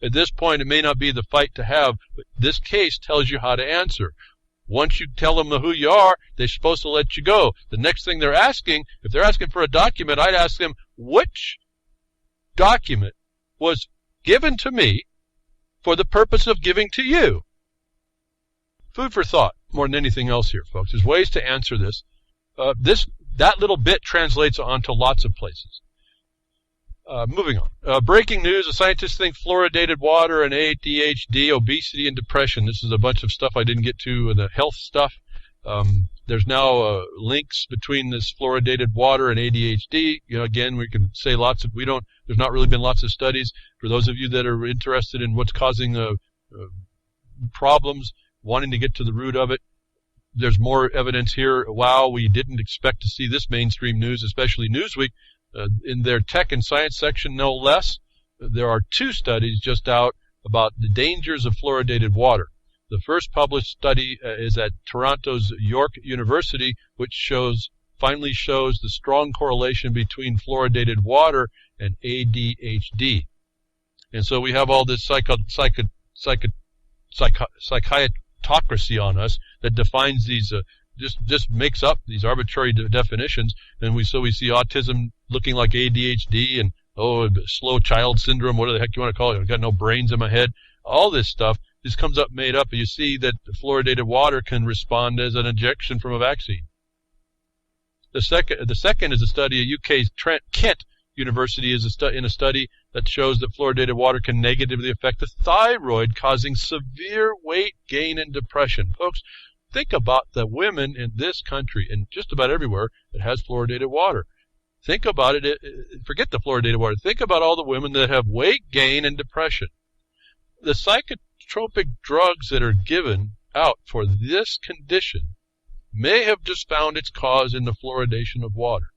At this point, it may not be the fight to have, but this case tells you how to answer. Once you tell them who you are, they're supposed to let you go. The next thing they're asking, if they're asking for a document, I'd ask them, which document was given to me for the purpose of giving to you? Food for thought more than anything else here, folks. There's ways to answer this. That little bit translates onto lots of places. Moving on. Breaking news, a scientist thinks fluoridated water and ADHD, obesity, and depression. This is a bunch of stuff I didn't get to, the health stuff. There's now links between this fluoridated water and ADHD. Again, we can say there's not really been lots of studies. For those of you that are interested in what's causing problems, wanting to get to the root of it, there's more evidence here. Wow, we didn't expect to see this mainstream news, especially Newsweek. In their tech and science section, no less, there are 2 studies just out about the dangers of fluoridated water. The first published study is at Toronto's York University, which finally shows the strong correlation between fluoridated water and ADHD. And so we have all this psychiatocracy on us that defines these just makes up these arbitrary definitions, and we see autism looking like ADHD and slow child syndrome, whatever the heck you want to call it. I've got no brains in my head. All this stuff just comes up made up, and you see that fluoridated water can respond as an injection from a vaccine. The second is a study at UK's Kent University in a study that shows that fluoridated water can negatively affect the thyroid, causing severe weight gain and depression. Folks, think about the women in this country and just about everywhere that has fluoridated water. Think about it. Forget the fluoridated water. Think about all the women that have weight gain and depression. The psychotropic drugs that are given out for this condition may have just found its cause in the fluoridation of water.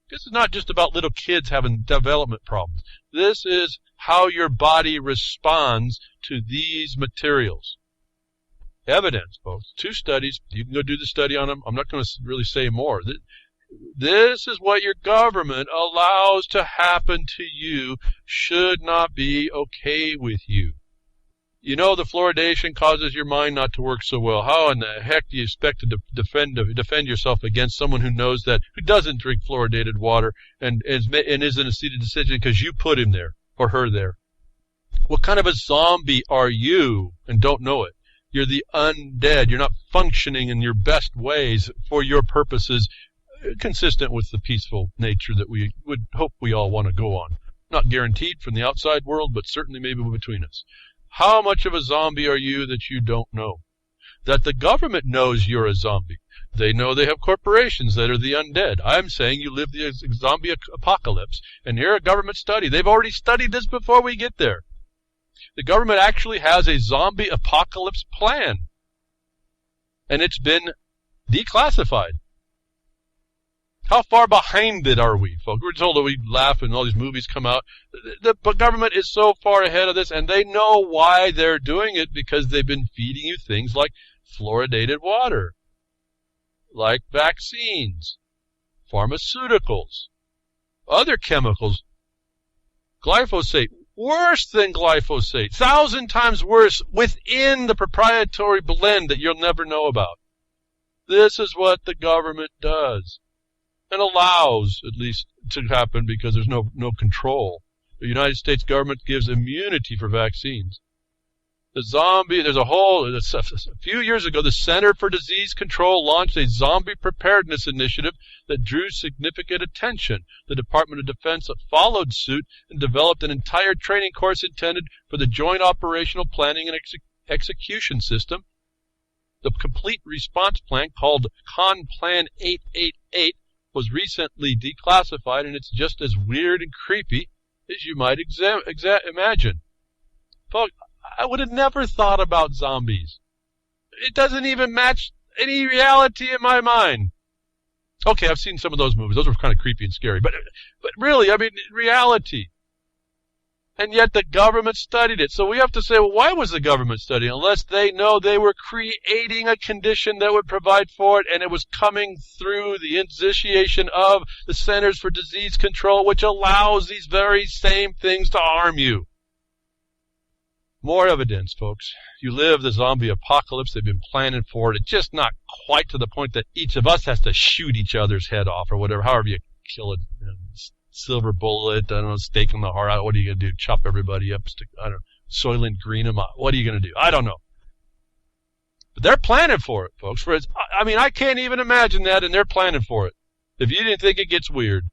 This is not just about little kids having development problems. This is how your body responds to these materials. Evidence, folks. 2 studies. You can go do the study on them. I'm not going to really say more. This is what your government allows to happen to you. Should not be okay with you. The fluoridation causes your mind not to work so well. How in the heck do you expect to defend yourself against someone who doesn't drink fluoridated water and is in a seated decision because you put him there or her there? What kind of a zombie are you and don't know it? You're the undead. You're not functioning in your best ways for your purposes, consistent with the peaceful nature that we would hope we all want to go on. Not guaranteed from the outside world, but certainly maybe between us. How much of a zombie are you that you don't know? That the government knows you're a zombie. They know they have corporations that are the undead. I'm saying you live the zombie apocalypse, and here a government study. They've already studied this before we get there. The government actually has a zombie apocalypse plan, and it's been declassified. How far behind it are we, folks? We're told that we laugh and all these movies come out. The government is so far ahead of this, and they know why they're doing it, because they've been feeding you things like fluoridated water, like vaccines, pharmaceuticals, other chemicals, glyphosate, worse than glyphosate, 1,000 times worse within the proprietary blend that you'll never know about. This is what the government does. And allows, at least, to happen because there's no control. The United States government gives immunity for vaccines. There's a few years ago, the Center for Disease Control launched a zombie preparedness initiative that drew significant attention. The Department of Defense followed suit and developed an entire training course intended for the Joint Operational Planning and Execution System. The complete response plan, called CONPLAN 888, was recently declassified, and it's just as weird and creepy as you might imagine. Folks, I would have never thought about zombies. It doesn't even match any reality in my mind. Okay, I've seen some of those movies. Those were kind of creepy and scary. But really, I mean, reality. And yet the government studied it. So we have to say, well, why was the government studying? Unless they know they were creating a condition that would provide for it, and it was coming through the initiation of the Centers for Disease Control, which allows these very same things to harm you. More evidence, folks. You live the zombie apocalypse. They've been planning for it. It's just not quite to the point that each of us has to shoot each other's head off or whatever, however you kill it. Silver bullet, I don't know, stake in the heart. What are you going to do? Chop everybody up? I don't know, Soylent Green them? What are you going to do? I don't know. But they're planning for it, folks. I mean, I can't even imagine that, and they're planning for it. If you didn't think it gets weird.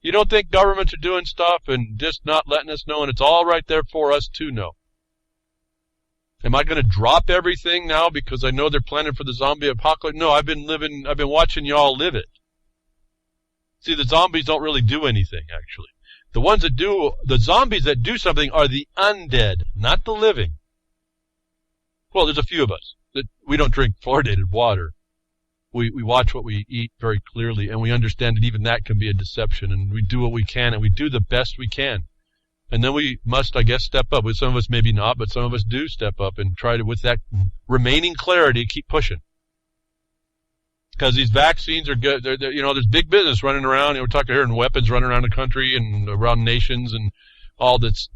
You don't think governments are doing stuff and just not letting us know, and it's all right there for us to know. Am I going to drop everything now because I know they're planning for the zombie apocalypse? No, I've been watching y'all live it. See, the zombies don't really do anything, actually. The zombies that do something are the undead, not the living. Well, there's a few of us that we don't drink fluoridated water. We watch what we eat very clearly, and we understand that even that can be a deception, and we do what we can, and we do the best we can. And then we must, I guess, step up. With some of us, maybe not, but some of us do step up and try to, with that remaining clarity, keep pushing. Because these vaccines are good. They're, there's big business running around. We're talking here, and weapons running around the country and around nations, and all this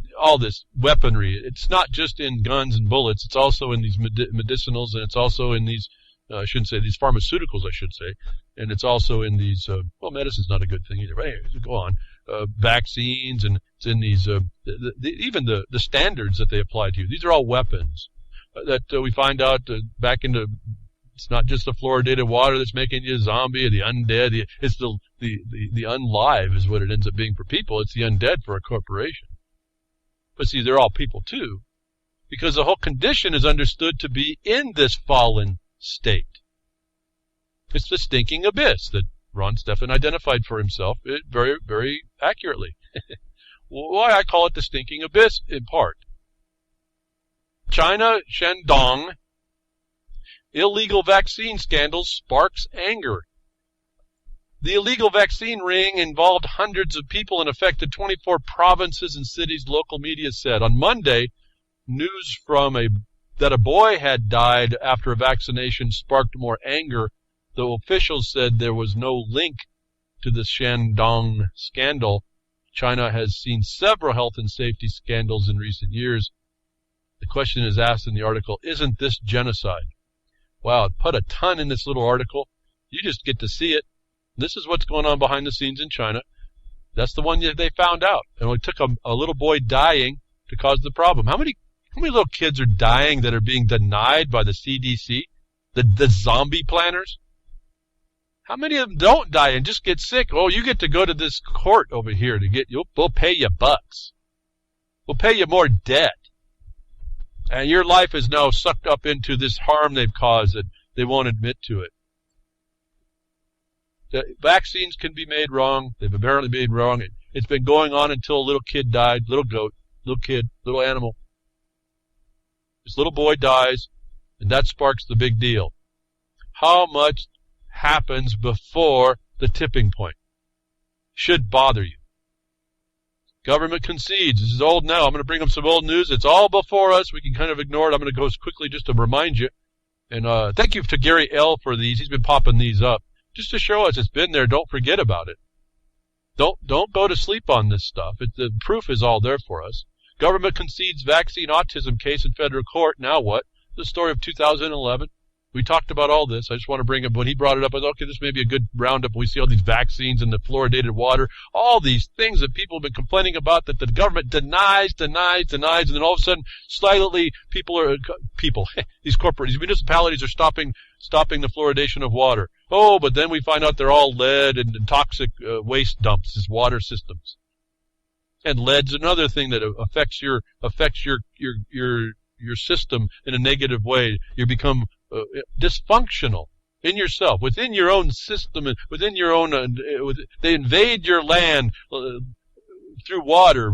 weaponry. It's not just in guns and bullets. It's also in these medicinals, and it's also in these. I shouldn't say these pharmaceuticals. I should say, and it's also in these. Medicine's not a good thing either. But anyway, go on. Vaccines, and it's in these. Even the standards that they apply to you. These are all weapons that we find out back into. It's not just the fluoridated water that's making you a zombie or the undead. It's the unlive is what it ends up being for people. It's the undead for a corporation. But see, they're all people too, because the whole condition is understood to be in this fallen state. It's the stinking abyss that Ron Stephan identified for himself very, very accurately. Why I call it the stinking abyss, in part. China, Shandong. Illegal vaccine scandal sparks anger. The illegal vaccine ring involved hundreds of people and affected 24 provinces and cities, local media said. On Monday, news that a boy had died after a vaccination sparked more anger, though officials said there was no link to the Shandong scandal. China has seen several health and safety scandals in recent years. The question is asked in the article, isn't this genocide? Wow, it put a ton in this little article. You just get to see it. This is what's going on behind the scenes in China. That's the one that they found out. And it took a little boy dying to cause the problem. How many little kids are dying that are being denied by the CDC, the zombie planners? How many of them don't die and just get sick? Oh, you get to go to this court over here we'll pay you bucks. We'll pay you more debt. And your life is now sucked up into this harm they've caused that they won't admit to it. The vaccines can be made wrong. They've apparently made wrong. It's been going on until a little kid died, little goat, little kid, little animal. This little boy dies, and that sparks the big deal. How much happens before the tipping point. Should bother you. Government concedes. This is old now. I'm going to bring up some old news. It's all before us. We can kind of ignore it. I'm going to go quickly just to remind you. And thank you to Gary L. for these. He's been popping these up just to show us it's been there. Don't forget about it. Don't go to sleep on this stuff. The proof is all there for us. Government concedes vaccine autism case in federal court. Now what? The story of 2011. We talked about all this. I just want to bring up, when he brought it up, I thought, okay, this may be a good roundup. We see all these vaccines and the fluoridated water, all these things that people have been complaining about that the government denies, and then all of a sudden, silently, these municipalities are stopping the fluoridation of water. Oh, but then we find out they're all lead and toxic waste dumps, these water systems. And lead's another thing that affects your system in a negative way. You become dysfunctional in yourself, within your own system, and within your own. They invade your land through water.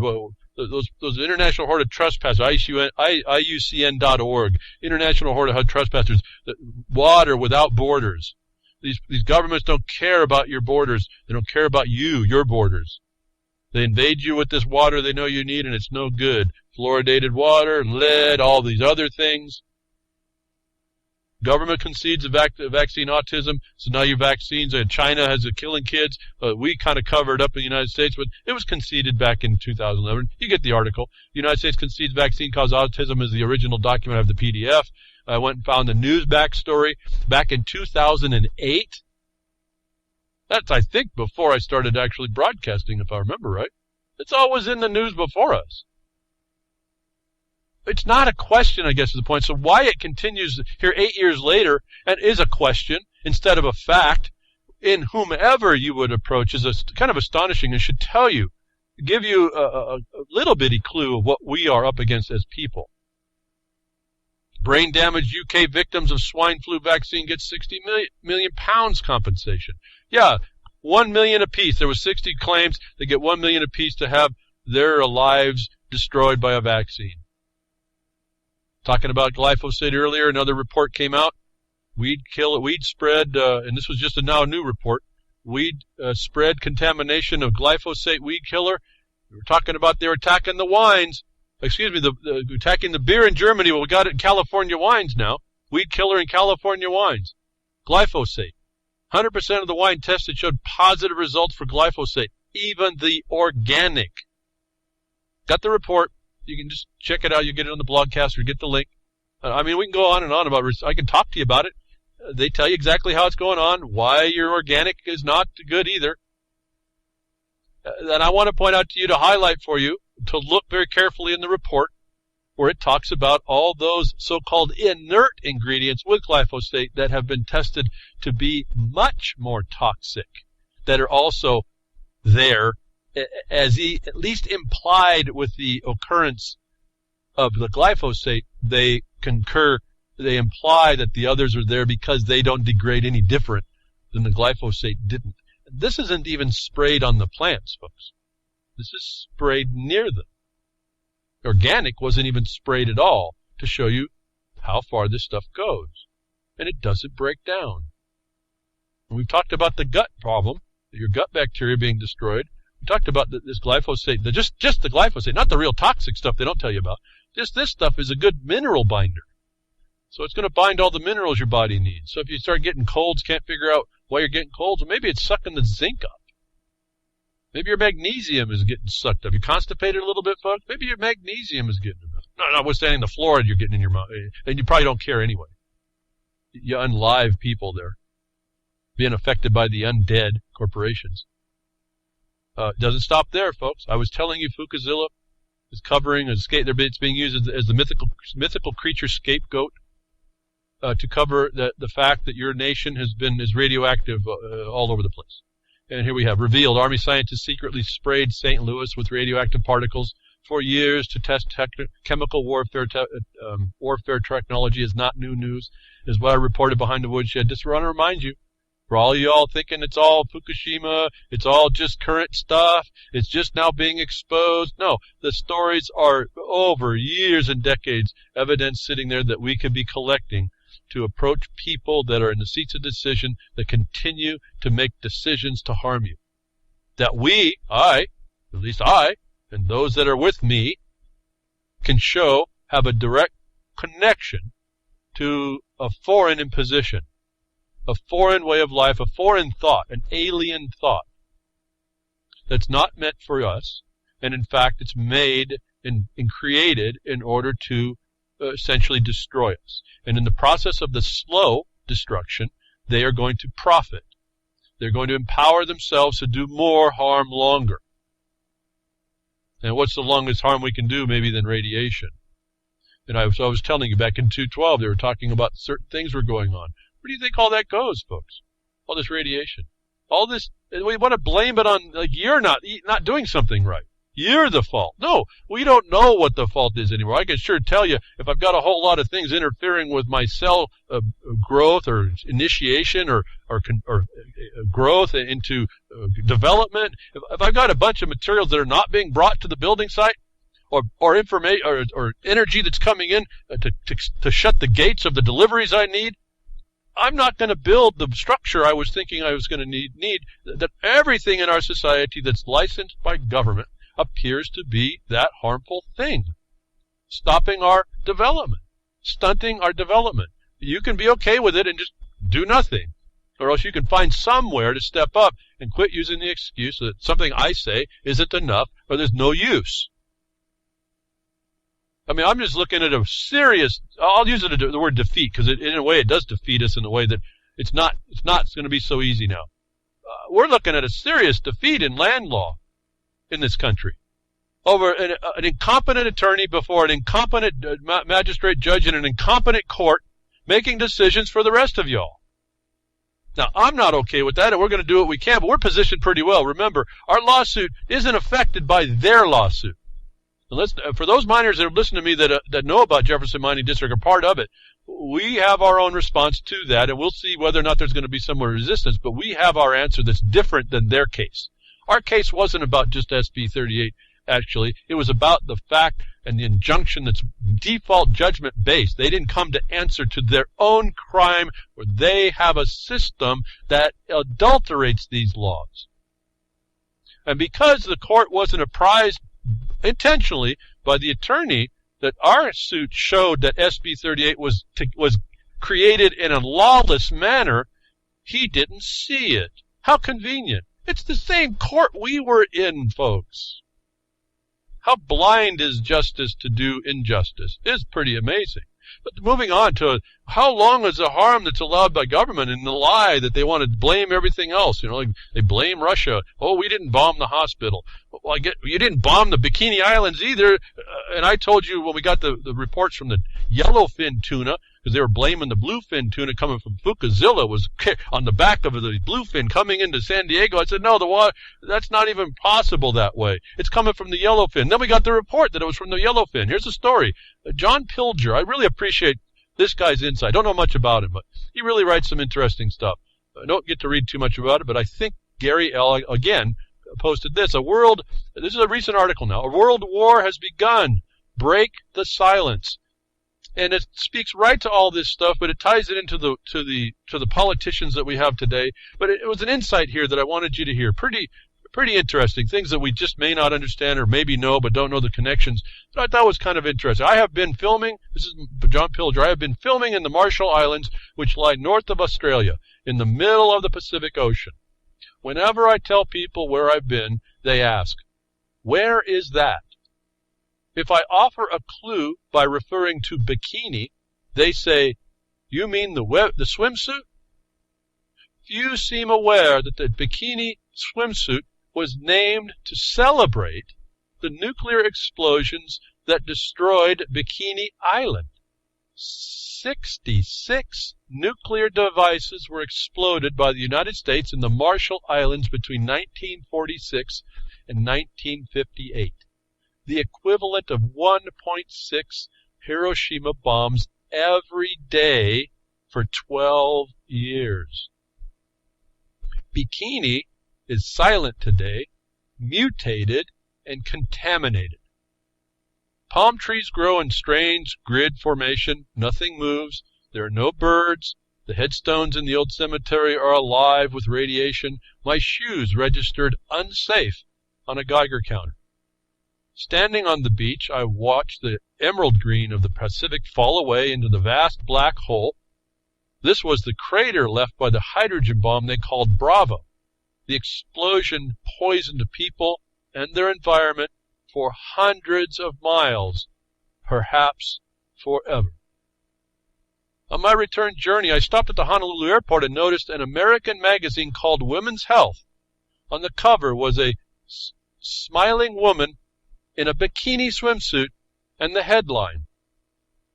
Those International Horde of Trespassers, IUCN.org, International Horde of Trespassers, water without borders. These governments don't care about your borders. They don't care about your borders. They invade you with this water they know you need, and it's no good. Fluoridated water, lead, all these other things. Government concedes vaccine autism, so now your vaccines, China has a killing kids. We kind of covered up in the United States, but it was conceded back in 2011. You get the article. The United States concedes vaccine causes autism is the original document. I have the PDF. I went and found the news backstory back in 2008. That's, I think, before I started actually broadcasting, if I remember right. It's always in the news before us. It's not a question, I guess, is the point. So why it continues here 8 years later and is a question instead of a fact in whomever you would approach is kind of astonishing and should give you a little bitty clue of what we are up against as people. Brain damage UK victims of swine flu vaccine get 60 million pounds compensation. Yeah, 1 million apiece. There were 60 claims. They get 1 million apiece to have their lives destroyed by a vaccine. Talking about glyphosate earlier, another report came out. Weed spread, and this was just a now new report. Weed spread contamination of glyphosate weed killer. We were talking about they were attacking the wines. Attacking the beer in Germany. Well, we got it in California wines now. Weed killer in California wines. Glyphosate. 100% of the wine tested showed positive results for glyphosate, even the organic. Got the report. You can just check it out. You get it on the blogcast or get the link. We can go on and on about it. I can talk to you about it. They tell you exactly how it's going on, why your organic is not good either. And I want to point out to you, to highlight for you, to look very carefully in the report where it talks about all those so-called inert ingredients with glyphosate that have been tested to be much more toxic, that are also there as at least implied with the occurrence of the glyphosate. They imply that the others are there because they don't degrade any different than the glyphosate didn't. This isn't even sprayed on the plants, folks. This is sprayed near them. Organic wasn't even sprayed at all to show you how far this stuff goes. And it doesn't break down. And we've talked about the gut problem, your gut bacteria being destroyed. We talked about this glyphosate, just the glyphosate, not the real toxic stuff they don't tell you about. Just this stuff is a good mineral binder. So it's going to bind all the minerals your body needs. So if you start getting colds, can't figure out why you're getting colds, well, maybe it's sucking the zinc up. Maybe your magnesium is getting sucked up. You constipated a little bit, folks? Maybe your magnesium is getting up. No, notwithstanding the fluoride you're getting in your mouth. And you probably don't care anyway. You unlive people there, being affected by the undead corporations. It doesn't stop there, folks. I was telling you Fukushima is covering it's being used as the mythical creature scapegoat to cover the fact that your nation is radioactive all over the place. And here we have revealed Army scientists secretly sprayed St. Louis with radioactive particles for years to test chemical warfare. Warfare technology is not new news, is what I reported behind the woodshed. Just want to remind you, for all y'all thinking it's all Fukushima, it's all just current stuff, it's just now being exposed. No, the stories are over years and decades, evidence sitting there that we could be collecting to approach people that are in the seats of decision that continue to make decisions to harm you. That at least I, and those that are with me, can show have a direct connection to a foreign imposition, a foreign way of life, a foreign thought, an alien thought that's not meant for us, and in fact it's made and created in order to essentially destroy us. And in the process of the slow destruction, they are going to profit. They're going to empower themselves to do more harm longer. And what's the longest harm we can do maybe than radiation? And I was telling you back in 212, they were talking about certain things were going on. Where do you think all that goes, folks? All this radiation. All this, we want to blame it on, like, you're not doing something right. You're the fault. No, we don't know what the fault is anymore. I can sure tell you if I've got a whole lot of things interfering with my cell growth or initiation or growth into development, if I've got a bunch of materials that are not being brought to the building site, or information or energy that's coming in to shut the gates of the deliveries I need, I'm not going to build the structure I was thinking I was going to need. That everything in our society that's licensed by government appears to be that harmful thing, stopping our development, stunting our development. You can be okay with it and just do nothing, or else you can find somewhere to step up and quit using the excuse that something I say isn't enough or there's no use. I mean, I'm just looking at a serious, I'll use the word defeat, because in a way it does defeat us in a way that it's not going to be so easy now. We're looking at a serious defeat in land law in this country over an incompetent attorney before an incompetent magistrate judge in an incompetent court making decisions for the rest of y'all. Now, I'm not okay with that, and we're going to do what we can, but we're positioned pretty well. Remember, our lawsuit isn't affected by their lawsuit. For those miners that are listening to me that know about Jefferson Mining District, are part of it, we have our own response to that, and we'll see whether or not there's going to be some more resistance, but we have our answer that's different than their case. Our case wasn't about just SB 38, actually. It was about the fact and the injunction that's default judgment based. They didn't come to answer to their own crime, where they have a system that adulterates these laws. And because the court wasn't apprised intentionally by the attorney that our suit showed that SB 38 was created in a lawless manner, he didn't see it. How convenient. It's the same court we were in, folks. How blind is justice to do injustice? It's pretty amazing. But moving on to how long is the harm that's allowed by government and the lie that they want to blame everything else? You know, like they blame Russia. Oh, we didn't bomb the hospital. Well, you didn't bomb the Bikini Islands either. And I told you when we got the reports from the yellowfin tuna, because they were blaming the bluefin tuna coming from Fukuoka was on the back of the bluefin coming into San Diego. I said, no, the water, that's not even possible that way. It's coming from the yellowfin. Then we got the report that it was from the yellowfin. Here's the story. John Pilger, I really appreciate this guy's insight. I don't know much about him, but he really writes some interesting stuff. I don't get to read too much about it, but I think Gary L., again, posted this. This is a recent article now. A world war has begun. Break the silence. And it speaks right to all this stuff, but it ties it into the politicians that we have today. But it was an insight here that I wanted you to hear. Pretty interesting. Things that we just may not understand or maybe know, but don't know the connections. But I thought was kind of interesting. I have been filming, this is John Pilger, I have been filming in the Marshall Islands, which lie north of Australia, in the middle of the Pacific Ocean. Whenever I tell people where I've been, they ask, where is that? If I offer a clue by referring to bikini, they say, you mean the swimsuit? Few seem aware that the bikini swimsuit was named to celebrate the nuclear explosions that destroyed Bikini Island. 66 nuclear devices were exploded by the United States in the Marshall Islands between 1946 and 1958. The equivalent of 1.6 Hiroshima bombs every day for 12 years. Bikini is silent today, mutated, and contaminated. Palm trees grow in strange grid formation. Nothing moves. There are no birds. The headstones in the old cemetery are alive with radiation. My shoes registered unsafe on a Geiger counter. Standing on the beach, I watched the emerald green of the Pacific fall away into the vast black hole. This was the crater left by the hydrogen bomb they called Bravo. The explosion poisoned people and their environment for hundreds of miles, perhaps forever. On my return journey, I stopped at the Honolulu airport and noticed an American magazine called Women's Health. On the cover was a smiling woman in a bikini swimsuit, and the headline,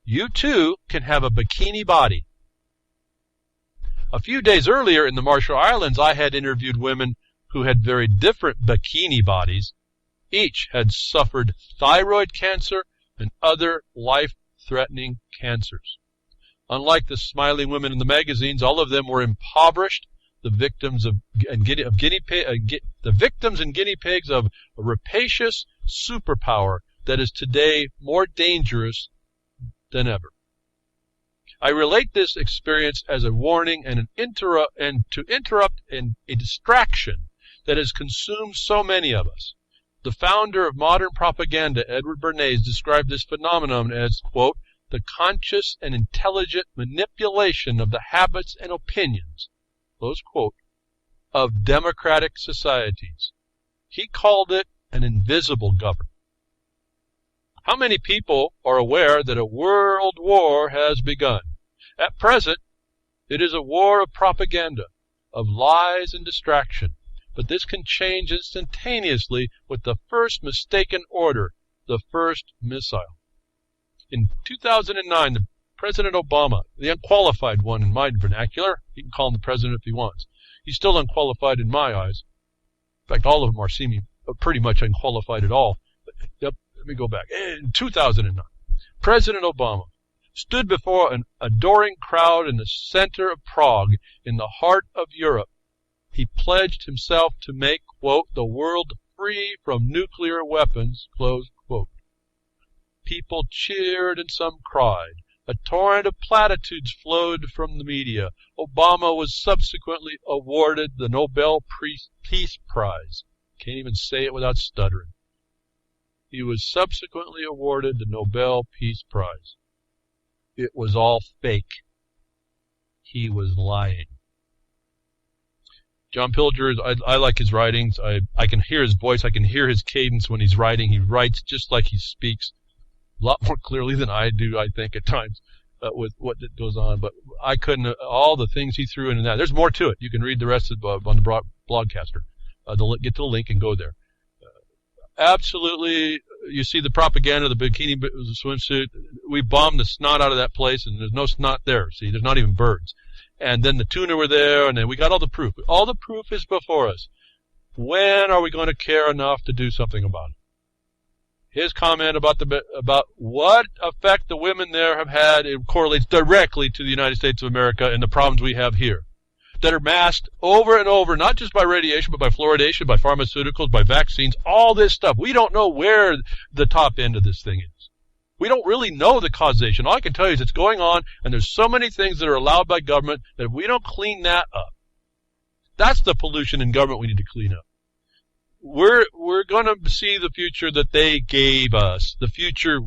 "You too can have a bikini body." A few days earlier in the Marshall Islands, I had interviewed women who had very different bikini bodies. Each had suffered thyroid cancer and other life-threatening cancers. Unlike the smiling women in the magazines, all of them were impoverished, the victims and guinea pigs of a rapacious superpower that is today more dangerous than ever. I relate this experience as a warning and to interrupt a distraction that has consumed so many of us. The founder of modern propaganda, Edward Bernays, described this phenomenon as, quote, the conscious and intelligent manipulation of the habits and opinions, close quote, of democratic societies. He called it an invisible government. How many people are aware that a world war has begun? At present, it is a war of propaganda, of lies and distraction. But this can change instantaneously with the first mistaken order, the first missile. In 2009, President Obama, the unqualified one in my vernacular, he can call him the president if he wants. He's still unqualified in my eyes. In fact, all of them are seeming pretty much unqualified at all. Let me go back. In 2009, President Obama stood before an adoring crowd in the center of Prague, in the heart of Europe. He pledged himself to make, quote, the world free from nuclear weapons, close quote. People cheered and some cried. A torrent of platitudes flowed from the media. Obama was subsequently awarded the Nobel Peace Prize. Can't even say it without stuttering. He was subsequently awarded the Nobel Peace Prize. It was all fake. He was lying. John Pilger, I like his writings. I can hear his voice. I can hear his cadence when he's writing. He writes just like he speaks, a lot more clearly than I do, I think, at times, with what goes on. But I couldn't, all the things he threw in that. There's more to it. You can read the rest of on the Blogcaster. Get to the link and go there. Absolutely, you see the propaganda, the bikini swimsuit. We bombed the snot out of that place, and there's no snot there. See, there's not even birds. And then the tuna were there, and then we got all the proof. All the proof is before us. When are we going to care enough to do something about it? His comment about what effect the women there have had, it correlates directly to the United States of America and the problems we have here, that are masked over and over, not just by radiation, but by fluoridation, by pharmaceuticals, by vaccines, all this stuff. We don't know where the top end of this thing is. We don't really know the causation. All I can tell you is it's going on, and there's so many things that are allowed by government that if we don't clean that up, that's the pollution in government we need to clean up. We're going to see the future that they gave us, the future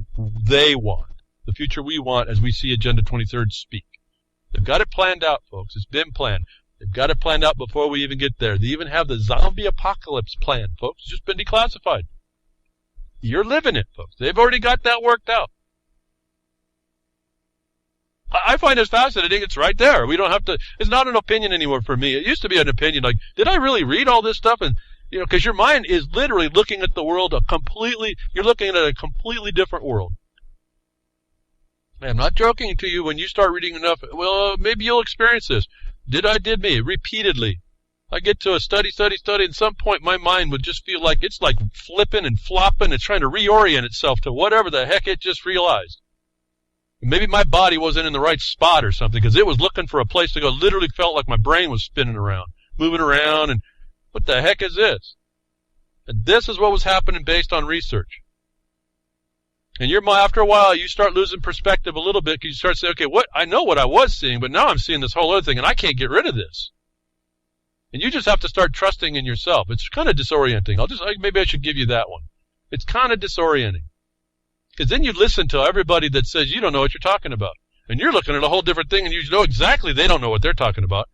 they want, the future we want as we see Agenda 23rd speak. They've got it planned out, folks. It's been planned. They've got it planned out before we even get there. They even have the zombie apocalypse plan, folks. It's just been declassified. You're living it, folks. They've already got that worked out. I find it fascinating. It's right there. We don't have to, it's not an opinion anymore for me. It used to be an opinion like, did I really read all this stuff? And, because your mind is literally looking at the world you're looking at a completely different world. I'm not joking to you. When you start reading enough, maybe you'll experience this. Did me repeatedly. I get to a study. At some point, my mind would just feel like it's like flipping and flopping. It's trying to reorient itself to whatever the heck it just realized. And maybe my body wasn't in the right spot or something because it was looking for a place to go. Literally felt like my brain was spinning around, moving around, and what the heck is this? And this is what was happening based on research. And after a while, you start losing perspective a little bit because you start saying, okay, I know what I was seeing, but now I'm seeing this whole other thing, and I can't get rid of this. And you just have to start trusting in yourself. It's kind of disorienting. Maybe I should give you that one. It's kind of disorienting. Because then you listen to everybody that says you don't know what you're talking about. And you're looking at a whole different thing, and you know exactly they don't know what they're talking about.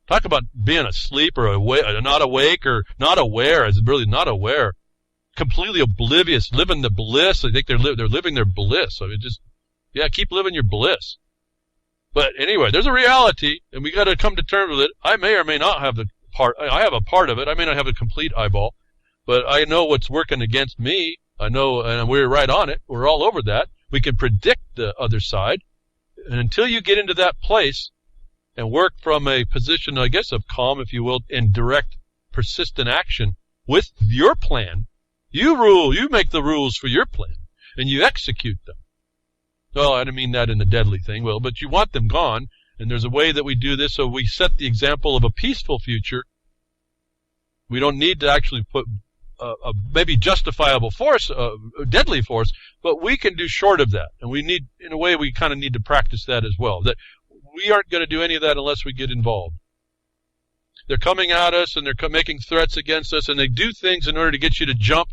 Talk about being asleep or not awake or not aware, as really not aware. Completely oblivious, living the bliss. I think they're living their bliss. So keep living your bliss. But anyway, there's a reality, and we got to come to terms with it. I may or may not have I have a part of it. I may not have a complete eyeball, but I know what's working against me. I know, and we're right on it. We're all over that. We can predict the other side. And until you get into that place and work from a position, I guess, of calm, if you will, in direct, persistent action with your plan, you make the rules for your plan, and you execute them. Well, I don't mean that in a deadly thing, but you want them gone, and there's a way that we do this, so we set the example of a peaceful future. We don't need to actually put a maybe justifiable force, deadly force, but we can do short of that, and in a way, we kind of need to practice that as well, that we aren't going to do any of that unless we get involved. They're coming at us, and they're making threats against us, and they do things in order to get you to jump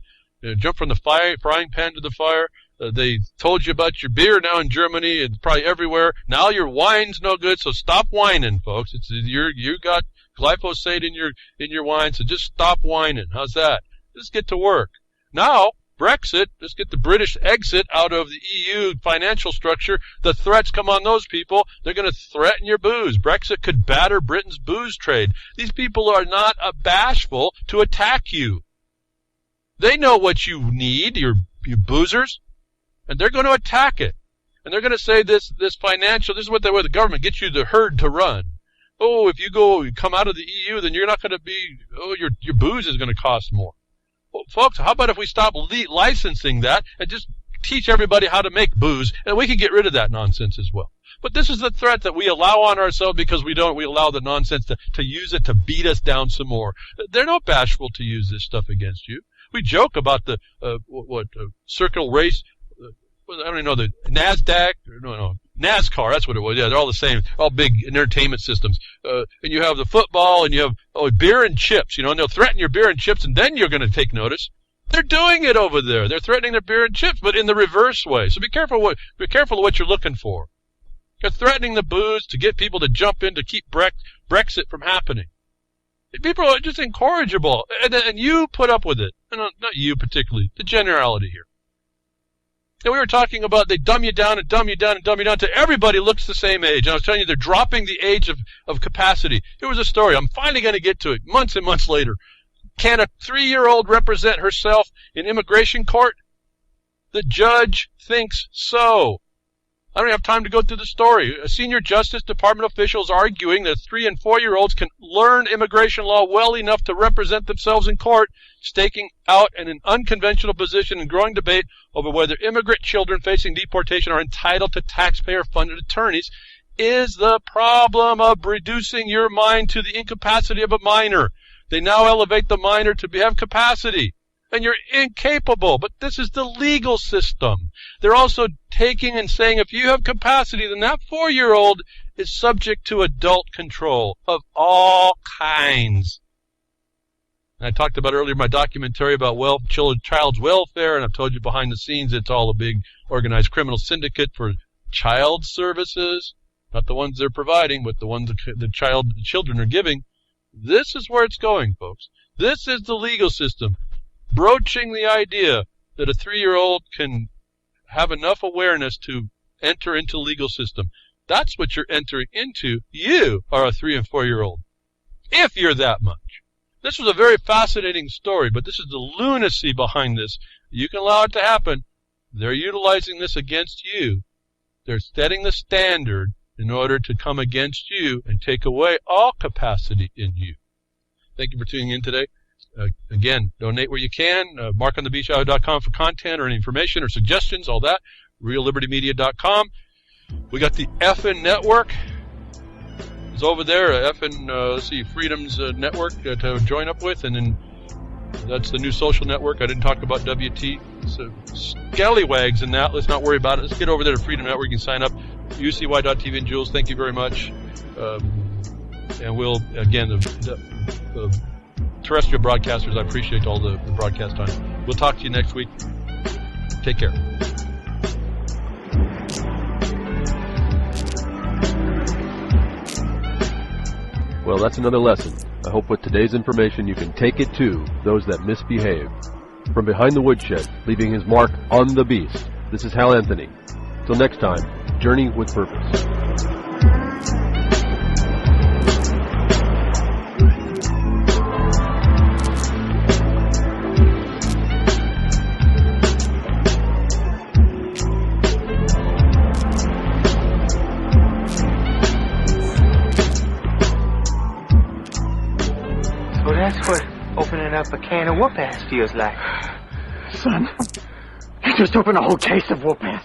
from the frying pan to the fire. They told you about your beer now in Germany. It's probably everywhere. Now your wine's no good, so stop whining, folks. You got glyphosate in your wine, so just stop whining. How's that? Just get to work. Now, Brexit, just get the British exit out of the EU financial structure. The threats come on those people. They're going to threaten your booze. Brexit could batter Britain's booze trade. These people are not bashful to attack you. They know what you need, you boozers, and they're going to attack it. And they're going to say this is what the government gets you the herd to run. Oh, if you come out of the EU, then you're not going to be, your booze is going to cost more. Well, folks, how about if we stop licensing that and just teach everybody how to make booze, and we can get rid of that nonsense as well. But this is the threat that we allow on ourselves because we allow the nonsense to use it to beat us down some more. They're not bashful to use this stuff against you. We joke about the circle race. I don't even know the NASDAQ. No, NASCAR. That's what it was. Yeah, they're all the same. All big entertainment systems. And you have the football, and you have beer and chips. And they'll threaten your beer and chips, and then you're going to take notice. They're doing it over there. They're threatening their beer and chips, but in the reverse way. So be careful of what you're looking for. They're threatening the booze to get people to jump in to keep Brexit from happening. People are just incorrigible, and you put up with it. Not you particularly, the generality here. And we were talking about they dumb you down and dumb you down and dumb you down until everybody looks the same age. And I was telling you they're dropping the age of capacity. Here was a story. I'm finally going to get to it months and months later. Can a 3-year-old represent herself in immigration court? The judge thinks so. I don't have time to go through the story. A senior Justice Department official is arguing that 3- and 4-year-olds can learn immigration law well enough to represent themselves in court, staking out an unconventional position in growing debate over whether immigrant children facing deportation are entitled to taxpayer-funded attorneys is the problem of reducing your mind to the incapacity of a minor. They now elevate the minor to have capacity. And you're incapable, but this is the legal system. They're also taking and saying if you have capacity, then that 4-year-old is subject to adult control of all kinds. And I talked about earlier my documentary about child's welfare, and I've told you behind the scenes it's all a big organized criminal syndicate for child services, not the ones they're providing, but the ones the children are giving. This is where it's going, folks. This is the legal system. Broaching the idea that a 3-year-old can have enough awareness to enter into the legal system. That's what you're entering into. You are a 3- and 4-year-old. If you're that much. This was a very fascinating story, but this is the lunacy behind this. You can allow it to happen. They're utilizing this against you. They're setting the standard in order to come against you and take away all capacity in you. Thank you for tuning in today. Again, donate where you can. MarkOnTheBeachHour.com for content or any information or suggestions, all that. RealLibertyMedia.com. We got the FN Network. It's over there, FN, Freedom's Network to join up with. And then that's the new social network. I didn't talk about WT. scallywags and that. Let's not worry about it. Let's get over there to Freedom Network. You can sign up. UCY.tv. And Jules, thank you very much. And we'll, again, the terrestrial broadcasters, I appreciate all the broadcast time. We'll talk to you next week. Take care. Well, that's another lesson. I hope with today's information you can take it to those that misbehave. From behind the woodshed, leaving his mark on the beast, this is Hal Anthony. Till next time, journey with purpose. So that's what opening up a can of whoop-ass feels like. Son, you just opened a whole case of whoop-ass.